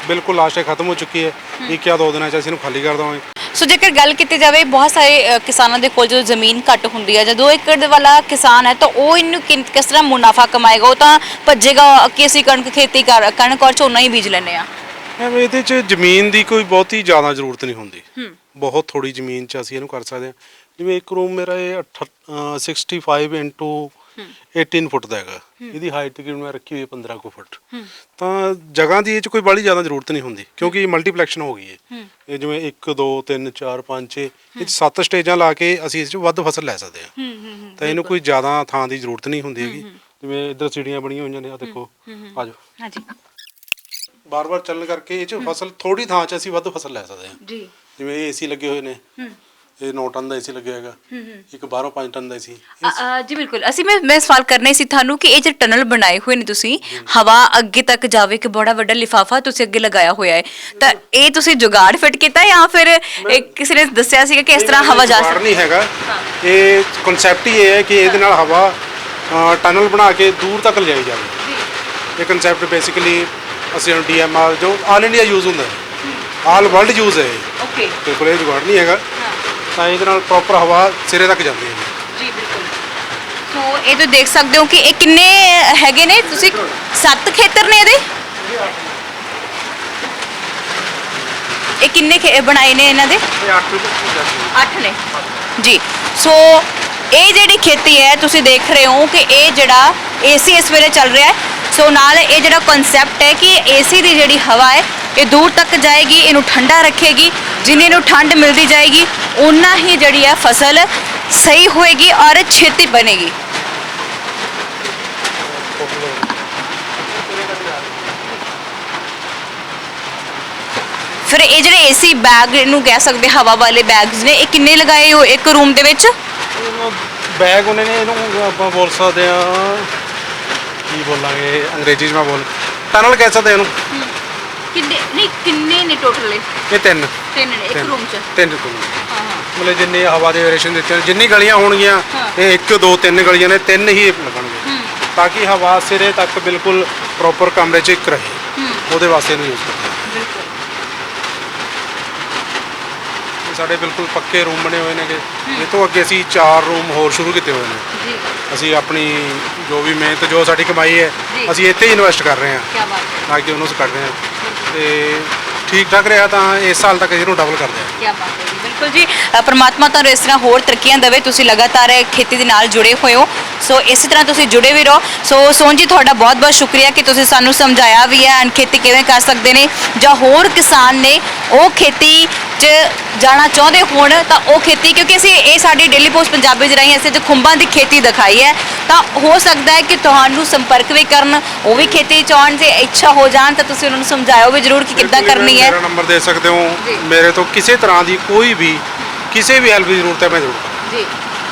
ਬਿਲਕੁਲ ਲਾਸਟ ਹੈ, ਖਤਮ ਹੋ ਚੁੱਕੀ ਹੈ। 1 ਜਾਂ 2 ਦਿਨਾਂ 'ਚ ਅਸੀਂ ਇਹਨੂੰ ਖਾਲੀ ਕਰ ਦੇਵਾਂਗੇ। ਸੋ ਜੇਕਰ ਗੱਲ ਕੀਤੀ ਜਾਵੇ, ਬਹੁਤ ਸਾਰੇ ਕਿਸਾਨਾਂ ਦੇ ਕੋਲ ਜਦੋਂ ਜ਼ਮੀਨ ਘੱਟ ਹੁੰਦੀ ਹੈ, ਜਦੋਂ 2 ਏਕੜ ਵਾਲਾ ਕਿਸਾਨ ਹੈ ਤਾਂ ਉਹ ਇਹਨੂੰ ਕਿਸ ਤਰ੍ਹਾਂ ਮੁਨਾਫਾ ਕਮਾਏਗਾ? ਉਹ ਤਾਂ ਭੱਜੇਗਾ ਕਿ ਅਸੀਂ ਕਣਕ ਔਰ ਝੋਨਾ ਹੀ ਬੀਜ ਲੈਂਦੇ ਆ। ਇਹਦੇ 'ਚ ਜ਼ਮੀਨ ਦੀ ਕੋਈ ਬਹੁਤੀ ਜ਼ਿਆਦਾ ਜ਼ਰੂਰਤ ਨਹੀਂ ਹੁੰਦੀ, ਬਹੁਤ ਥੋੜੀ ਜ਼ਮੀਨ 'ਚ ਅਸੀਂ ਇਹਨੂੰ ਕਰ ਸਕਦੇ ਹਾਂ। ਜਿਵੇਂ ਇੱਕ ਰੂਮ ਮੇਰਾ ਇਹ 65 ਇੰਟੂ 18 ਫੁੱਟ ਦਾ ਹੈਗਾ, ਇਹਦੀ ਹਾਈਟ ਤਕਰੀਬਨ ਮੈਂ ਰੱਖੀ ਹੋਈ ਹੈ 15 ਕੁ ਫੁੱਟ। ਤਾਂ ਜਗ੍ਹਾ ਦੀ ਇਹ 'ਚ ਕੋਈ ਬੜੀ ਜ਼ਿਆਦਾ ਜ਼ਰੂਰਤ ਨਹੀਂ ਹੁੰਦੀ, ਕਿਉਂਕਿ ਮਲਟੀਪਲੈਕਸ਼ਨ ਹੋ ਗਈ ਹੈ। ਇਹ ਜਿਵੇਂ 1 2 3 4 5 6 ਇਹ 'ਚ 7 ਸਟੇਜਾਂ ਲਾ ਕੇ ਅਸੀਂ ਇਸ 'ਚ ਵੱਧ ਫਸਲ ਲੈ ਸਕਦੇ ਹਾਂ। ਤਾਂ ਇਹਨੂੰ ਕੋਈ ਜ਼ਿਆਦਾ ਥਾਂ ਦੀ ਜ਼ਰੂਰਤ ਨਹੀਂ ਹੁੰਦੀ ਹੈਗੀ। ਜਿਵੇਂ ਇੱਧਰ ਸੀੜੀਆਂ ਬਣੀਆਂ ਹੋਈਆਂ ਨੇ, ਆ ਦੇਖੋ, ਆ ਜਾਓ। ਹਾਂਜੀ, ਬਾਰ-ਬਾਰ ਚੱਲਣ ਕਰਕੇ ਇਹ 'ਚ ਫਸਲ ਥੋੜੀ ਥਾਂ 'ਚ ਅਸੀਂ ਵੱਧ ਫਸਲ ਲੈ ਸਕਦੇ ਹਾਂ ਜੀ। ਜਿਵੇਂ ਇਹ ਏਸੀ ਲੱਗੇ ਹੋਏ ਨੇ, ਇਹ 9 ਟਨ ਦਾ ਏਸੀ ਲੱਗਿਆ ਹੈਗਾ, ਇੱਕ ਬਾਹਰੋਂ 5 ਟਨ ਦਾ ਏਸੀ। ਜੀ ਬਿਲਕੁਲ। ਅਸੀਂ ਮੈਂ ਸਵਾਲ ਕਰਨਾ ਸੀ ਤੁਹਾਨੂੰ ਕਿ ਇਹ ਜਿਹੜੇ ਟਨਲ ਬਣਾਏ ਹੋਏ ਨੇ ਤੁਸੀਂ, ਹਵਾ ਅੱਗੇ ਤੱਕ ਜਾਵੇ, ਕਿ ਬੜਾ ਵੱਡਾ ਲਿਫਾਫਾ ਤੁਸੀਂ ਅੱਗੇ ਲਗਾਇਆ ਹੋਇਆ ਹੈ, ਤਾਂ ਇਹ ਤੁਸੀਂ ਜੁਗਾੜ ਫਿੱਟ ਕੀਤਾ ਜਾਂ ਫਿਰ ਕਿਸੇ ਨੇ ਦੱਸਿਆ ਸੀਗਾ ਕਿ ਇਸ ਤਰ੍ਹਾਂ ਹਵਾ ਜਾ ਸਕਦੀ? ਨਹੀਂ ਹੈਗਾ, ਇਹ ਕਨਸੈਪਟ ਹੀ ਇਹ ਹੈ ਕਿ ਇਹਦੇ ਨਾਲ ਹਵਾ ਟਨਲ ਬਣਾ ਕੇ ਦੂਰ ਤੱਕ ਲਿਜਾਈ ਜਾਵੇ। ਇਹ ਕਨਸੈਪਟ ਬੇਸਿਕਲੀ ਅਸੀਂ DMR ਜੋ ਆਲ ਇੰਡੀਆ ਯੂਜ਼ ਹੁੰਦਾ ਹੈ, ਆਲ ਵਰਲਡ ਯੂਜ਼ ਹੈ। ਓਕੇ, ਬਿਲਕੁਲ ਇਹ ਜੁਗਾੜ ਨਹੀਂ ਹੈਗਾ। ਤਾਂ ਇਹਦੇ ਨਾਲ ਪ੍ਰੋਪਰ ਹਵਾ ਸਿਰੇ ਤੱਕ ਜਾਂਦੀ ਹੈ ਜੀ। ਬਿਲਕੁਲ। ਸੋ ਇਹ ਤੁਸੀਂ ਦੇਖ ਸਕਦੇ ਹੋ ਕਿ ਇਹ ਕਿੰਨੇ ਹੈਗੇ ਨੇ, ਤੁਸੀਂ 7 ਖੇਤਰ ਨੇ ਇਹਦੇ? ਇਹ ਕਿੰਨੇ ਬਣਾਏ ਨੇ ਇਹਨਾਂ ਦੇ? ਇਹ 8 ਨੇ ਜੀ। ਸੋ ਇਹ ਜਿਹੜੀ ਖੇਤੀ ਹੈ ਤੁਸੀਂ ਦੇਖ ਰਹੇ ਹੋ ਕਿ ਇਹ ਜਿਹੜਾ ਏਸੀ ਇਸ ਵੇਲੇ ਚੱਲ ਰਿਹਾ ਹੈ। ਸੋ ਨਾਲ ਇਹ ਜਿਹੜਾ ਕਨਸੈਪਟ ਹੈ ਕਿ ਏਸੀ ਦੀ ਜਿਹੜੀ ਹਵਾ ਹੈ ਇਹ ਦੂਰ ਤੱਕ ਜਾਏਗੀ, ਇਹਨੂੰ ਠੰਡਾ ਰੱਖੇਗੀ। ਜਿੰਨੀ ਨੂੰ ਠੰਡ ਮਿਲਦੀ ਜਾਏਗੀ ਉਨਾ ਹੀ ਜਿਹੜੀ ਹੈ ਫਸਲ ਸਹੀ ਹੋਏਗੀ ਔਰ ਛੇਤੀ ਬਣੇਗੀ। ਫਿਰ ਇਹ ਜਿਹੜੇ ਏਸੀ ਬੈਗ ਨੂੰ ਕਹਿ ਸਕਦੇ ਹਵਾ ਵਾਲੇ ਬੈਗਸ ਨੇ, ਇਹ ਕਿੰਨੇ ਲਗਾਏ ਹੋ ਇੱਕ ਰੂਮ ਦੇ ਵਿੱਚ? ਬੈਗ ਉਹਨੇ ਨੇ, ਇਹਨੂੰ ਆਪਾਂ ਬੋਲ ਸਕਦੇ ਹਾਂ, ਕੀ ਬੋਲਾਂਗੇ ਅੰਗਰੇਜ਼ੀ 'ਚ ਮੈਂ ਬੋਲ, ਟਨਲ ਕਹਿ ਸਕਦੇ ਇਹਨੂੰ। ਕਿੰਨੇ ਨੇ ਟੋਟਲ? ਇਹ 3 ਨੇ ਇੱਕ ਰੂਮ 'ਚ। 3 ਰੂਮ, ਮਤਲਬ ਜਿੰਨੀ ਹਵਾ ਦੇ ਵੇਰੀਏਸ਼ਨ ਦਿੱਤੇ, ਜਿੰਨੀ ਗਲੀਆਂ ਹੋਣਗੀਆਂ ਇਹ 1 2 3 ਗਲੀਆਂ ਨੇ, 3 ਹੀ ਲੱਗਣਗੇ, ਤਾਂ ਕਿ ਹਵਾ ਸਿਰੇ ਤੱਕ ਬਿਲਕੁਲ ਪ੍ਰੋਪਰ ਕਮਰੇ 'ਚ ਇੱਕ ਰਹੇ। ਉਹਦੇ ਵਾਸਤੇ ਇਹਨੂੰ ਯੂਜ਼ ਕਰਦੇ ਹਾਂ। ਸਾਡੇ ਬਿਲਕੁਲ ਪੱਕੇ ਰੂਮ ਬਣੇ ਹੋਏ ਨੇਗੇ। ਇਹ ਤੋਂ ਅੱਗੇ ਅਸੀਂ 4 ਰੂਮ ਹੋਰ ਸ਼ੁਰੂ ਕੀਤੇ ਹੋਏ ਨੇ ਜੀ। ਅਸੀਂ ਆਪਣੀ ਜੋ ਵੀ ਮਿਹਨਤ ਜੋ ਸਾਡੀ ਕਮਾਈ ਹੈ ਜੀ। ਅਸੀਂ ਇੱਥੇ ਹੀ ਇਨਵੈਸਟ ਕਰ ਰਹੇ ਹਾਂ ਕੀ ਬਾਤ ਹੈ, ਨਾ ਕਿ ਉਹਨੂੰ ਕੱਢ ਰਹੇ ਹਾਂ ਤੇ ਠੀਕ ਠਾਕ ਰਿਹਾ ਤਾਂ ਇਸ ਸਾਲ ਤੱਕ ਇਹਨੂੰ ਡਬਲ ਕਰਦੇ ਹਾਂ। ਕੀ ਬਾਤ ਹੈ ਜੀ। ਬਿਲਕੁਲ ਜੀ, ਪ੍ਰਮਾਤਮਾ ਤੁਹਾਨੂੰ ਇਸ ਤਰ੍ਹਾਂ ਹੋਰ ਤਰੱਕੀਆਂ ਦੇਵੇ। ਤੁਸੀਂ ਲਗਾਤਾਰ ਖੇਤੀ ਦੇ ਨਾਲ ਜੁੜੇ ਹੋਏ ਹੋ, ਸੋ ਇਸੇ ਤਰ੍ਹਾਂ ਤੁਸੀਂ ਜੁੜੇ ਵੀ ਰਹੋ। ਸੋ ਸੋਹਣ ਜੀ, ਤੁਹਾਡਾ ਬਹੁਤ ਬਹੁਤ ਸ਼ੁਕਰੀਆ ਕਿ ਤੁਸੀਂ ਸਾਨੂੰ ਸਮਝਾਇਆ ਵੀ ਹੈ ਐਂਡ ਖੇਤੀ ਕਿਵੇਂ ਕਰ ਸਕਦੇ ਨੇ, ਜਾਂ ਹੋਰ ਕਿਸਾਨ ਨੇ ਉਹ ਖੇਤੀ 'ਚ ਜਾਣਾ ਚਾਹੁੰਦੇ ਹੋਣ ਤਾਂ ਉਹ ਖੇਤੀ, ਕਿਉਂਕਿ ਅਸੀਂ ਇਹ ਸਾਡੀ ਡੇਲੀ ਪੋਸਟ ਪੰਜਾਬੀ 'ਚ ਰਾਹੀਂ ਅਸੀਂ ਤੇ ਖੁੰਬਾਂ ਦੀ ਖੇਤੀ ਦਿਖਾਈ ਹੈ, ਤਾਂ ਹੋ ਸਕਦਾ ਹੈ ਕਿ ਤੁਹਾਨੂੰ ਸੰਪਰਕ ਵੀ ਕਰਨ, ਉਹ ਵੀ ਖੇਤੀ 'ਚ ਆਉਣ ਜੇ ਇੱਛਾ ਹੋ ਜਾਣ ਤਾਂ ਤੁਸੀਂ ਉਹਨਾਂ ਨੂੰ ਸਮਝਾਇਓ ਵੀ ਜ਼ਰੂਰ ਕਿ ਕਿੱਦਾਂ ਬਿਲਕੁਲ ਕਰਨੀ ਹੈ। ਮੇਰਾ ਨੰਬਰ ਦੇ ਸਕਦੇ ਹੋ ਜੀ। ਮੇਰੇ ਤੋਂ ਕਿਸੇ ਤਰ੍ਹਾਂ ਦੀ ਕੋਈ ਵੀ ਕਿਸੇ ਵੀ ਹੈਲਪ ਦੀ ਜ਼ਰੂਰਤ ਹੈ ਮੈਂ ਜ਼ਰੂਰ ਕਰਾਂਗਾ। ਜੀ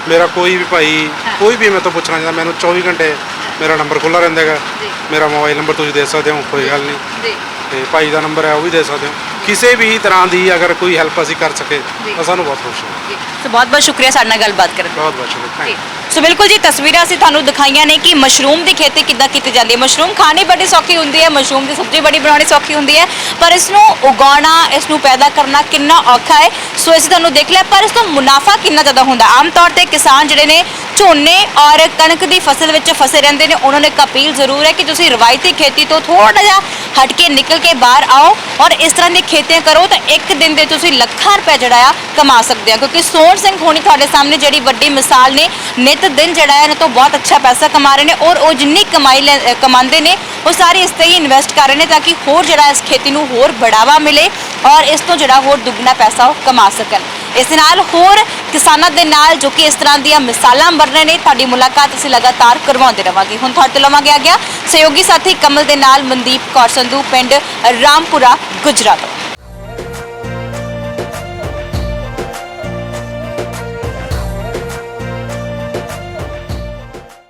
ਮੇਰਾ ਕੋਈ ਵੀ ਭਾਈ ਹਾਂ। ਕੋਈ ਵੀ ਮੇਰੇ ਤੋਂ ਪੁੱਛਣਾ ਚਾਹੁੰਦਾ ਮੈਨੂੰ 24 ਘੰਟੇ ਮੇਰਾ ਨੰਬਰ ਖੁੱਲ੍ਹਾ ਰਹਿੰਦਾ ਹੈਗਾ। ਜੀ। ਮੇਰਾ ਮੋਬਾਈਲ ਨੰਬਰ ਤੁਸੀਂ ਦੇ ਸਕਦੇ ਹੋ, ਕੋਈ ਗੱਲ ਨਹੀਂ। ਜੀ ਤੇ ਭਾਈ ਦਾ ਨੰਬਰ ਹੈ ਉਹ ਵੀ ਦੇ ਸਕਦੇ ਹੋ। ਕਿਸੇ ਵੀ ਤਰ੍ਹਾਂ ਦੀ ਅਗਰ ਕੋਈ ਹੈਲਪ ਅਸੀਂ ਕਰ ਸਕੇ ਜੀ। ਤਾਂ ਸਾਨੂੰ ਬਹੁਤ ਖੁਸ਼ੀ ਹੈ। ਜੀ, ਸੋ ਬਹੁਤ ਬਹੁਤ ਸ਼ੁਕਰੀਆ ਸਾਡੇ ਨਾਲ ਗੱਲਬਾਤ ਕਰਨ ਲਈ। ਬਹੁਤ ਬਹੁਤ ਸ਼ੁਕਰੀਆ। ਜੀ। ਸੋ ਬਿਲਕੁਲ ਜੀ, ਤਸਵੀਰਾਂ ਅਸੀਂ ਤੁਹਾਨੂੰ ਦਿਖਾਈਆਂ ਨੇ ਕਿ ਮਸ਼ਰੂਮ ਦੀ ਖੇਤੀ ਕਿੱਦਾਂ ਕੀਤੀ ਜਾਂਦੀ ਹੈ। ਮਸ਼ਰੂਮ ਖਾਣੀ ਬੜੀ ਸੌਖੀ ਹੁੰਦੀ ਹੈ, ਮਸ਼ਰੂਮ ਦੀ ਸਬਜ਼ੀ ਬੜੀ ਬਣਾਉਣੀ ਸੌਖੀ ਹੁੰਦੀ ਹੈ, ਪਰ ਇਸ ਨੂੰ ਉਗਾਉਣਾ, ਇਸ ਨੂੰ ਪੈਦਾ ਕਰਨਾ ਕਿੰਨਾ ਔਖਾ ਹੈ। ਸੋ ਅਸੀਂ ਤੁਹਾਨੂੰ ਦੇਖ ਲਿਆ, ਪਰ ਇਸ ਤੋਂ ਮੁਨਾਫਾ ਕਿੰਨਾ ਜ਼ਿਆਦਾ ਹੁੰਦਾ। ਆਮ ਤੌਰ ਤੇ ਕਿਸਾਨ ਜਿਹੜੇ ਨੇ ਝੋਨੇ ਔਰ ਕਣਕ ਦੀ ਫਸਲ ਵਿੱਚ ਫਸੇ ਰਹਿੰਦੇ ਨੇ, ਉਹਨਾਂ ਨੇ ਇੱਕ ਅਪੀਲ ਜ਼ਰੂਰ ਹੈ ਕਿ ਤੁਸੀਂ ਰਵਾਇਤੀ ਖੇਤੀ ਤੋਂ ਥੋੜਾ ਜਿਹਾ ਹਟ ਕੇ ਨਿਕਲ ਕੇ ਬਾਹਰ ਆਓ ਔਰ ਇਸ ਤਰ੍ਹਾਂ ਦੀ ਖੇਤੀਆਂ ਕਰੋ ਤਾਂ ਇੱਕ ਦਿਨ ਦੇ ਤੁਸੀਂ ਲੱਖਾਂ ਰੁਪਏ ਜਿਹੜਾ ਆ ਕਮਾ ਸਕਦੇ ਆ। ਕਿਉਂਕਿ ਸੋਹਣ ਸਿੰਘ ਹੋਣੀ ਤੁਹਾਡੇ ਸਾਹਮਣੇ ਜਿਹੜੀ ਵੱਡੀ ਮਿਸਾਲ ਨੇ, ਨਿਤ ਦਿਨ ਜਿਹੜਾ ਹੈ ਇਹਨਾਂ ਤੋਂ ਬਹੁਤ ਅੱਛਾ ਪੈਸਾ ਕਮਾ ਰਹੇ ਨੇ ਔਰ ਉਹ ਜਿੰਨੀ ਕਮਾਉਂਦੇ ਨੇ ਉਹ ਸਾਰੀ ਇਸ ਤੇ ਹੀ ਇਨਵੈਸਟ ਕਰ ਰਹੇ ਨੇ ਤਾਂ ਕਿ ਹੋਰ ਜਿਹੜਾ ਇਸ ਖੇਤੀ ਨੂੰ ਹੋਰ ਬੜਾਵਾ ਮਿਲੇ ਔਰ ਇਸ ਤੋਂ ਜਿਹੜਾ ਹੋਰ ਦੁੱਗਣਾ ਪੈਸਾ ਉਹ ਕਮਾ ਸਕਣ। ਇਸ ਦੇ ਨਾਲ ਹੋਰ ਕਿਸਾਨਾਂ ਦੇ ਨਾਲ ਜੋ ਕਿ ਇਸ ਤਰ੍ਹਾਂ ਦੀਆਂ ਮਿਸਾਲਾਂ ਬਣ ਰਹੇ ਨੇ, ਤੁਹਾਡੀ ਮੁਲਾਕਾਤ ਅਸੀਂ ਲਗਾਤਾਰ ਕਰਵਾਉਂਦੇ ਰਵਾਂਗੇ। ਹੁਣ ਤੁਹਾਡੇ ਤੋਂ ਲਵਾਂਗੇ ਆ ਗਿਆ ਸਹਿਯੋਗੀ ਸਾਥੀ ਕਮਲ ਦੇ ਨਾਲ ਮਨਦੀਪ ਕੌਰ ਸੰਧੂ, ਪਿੰਡ ਰਾਮਪੁਰਾ, ਗੁਜਰਾਤ।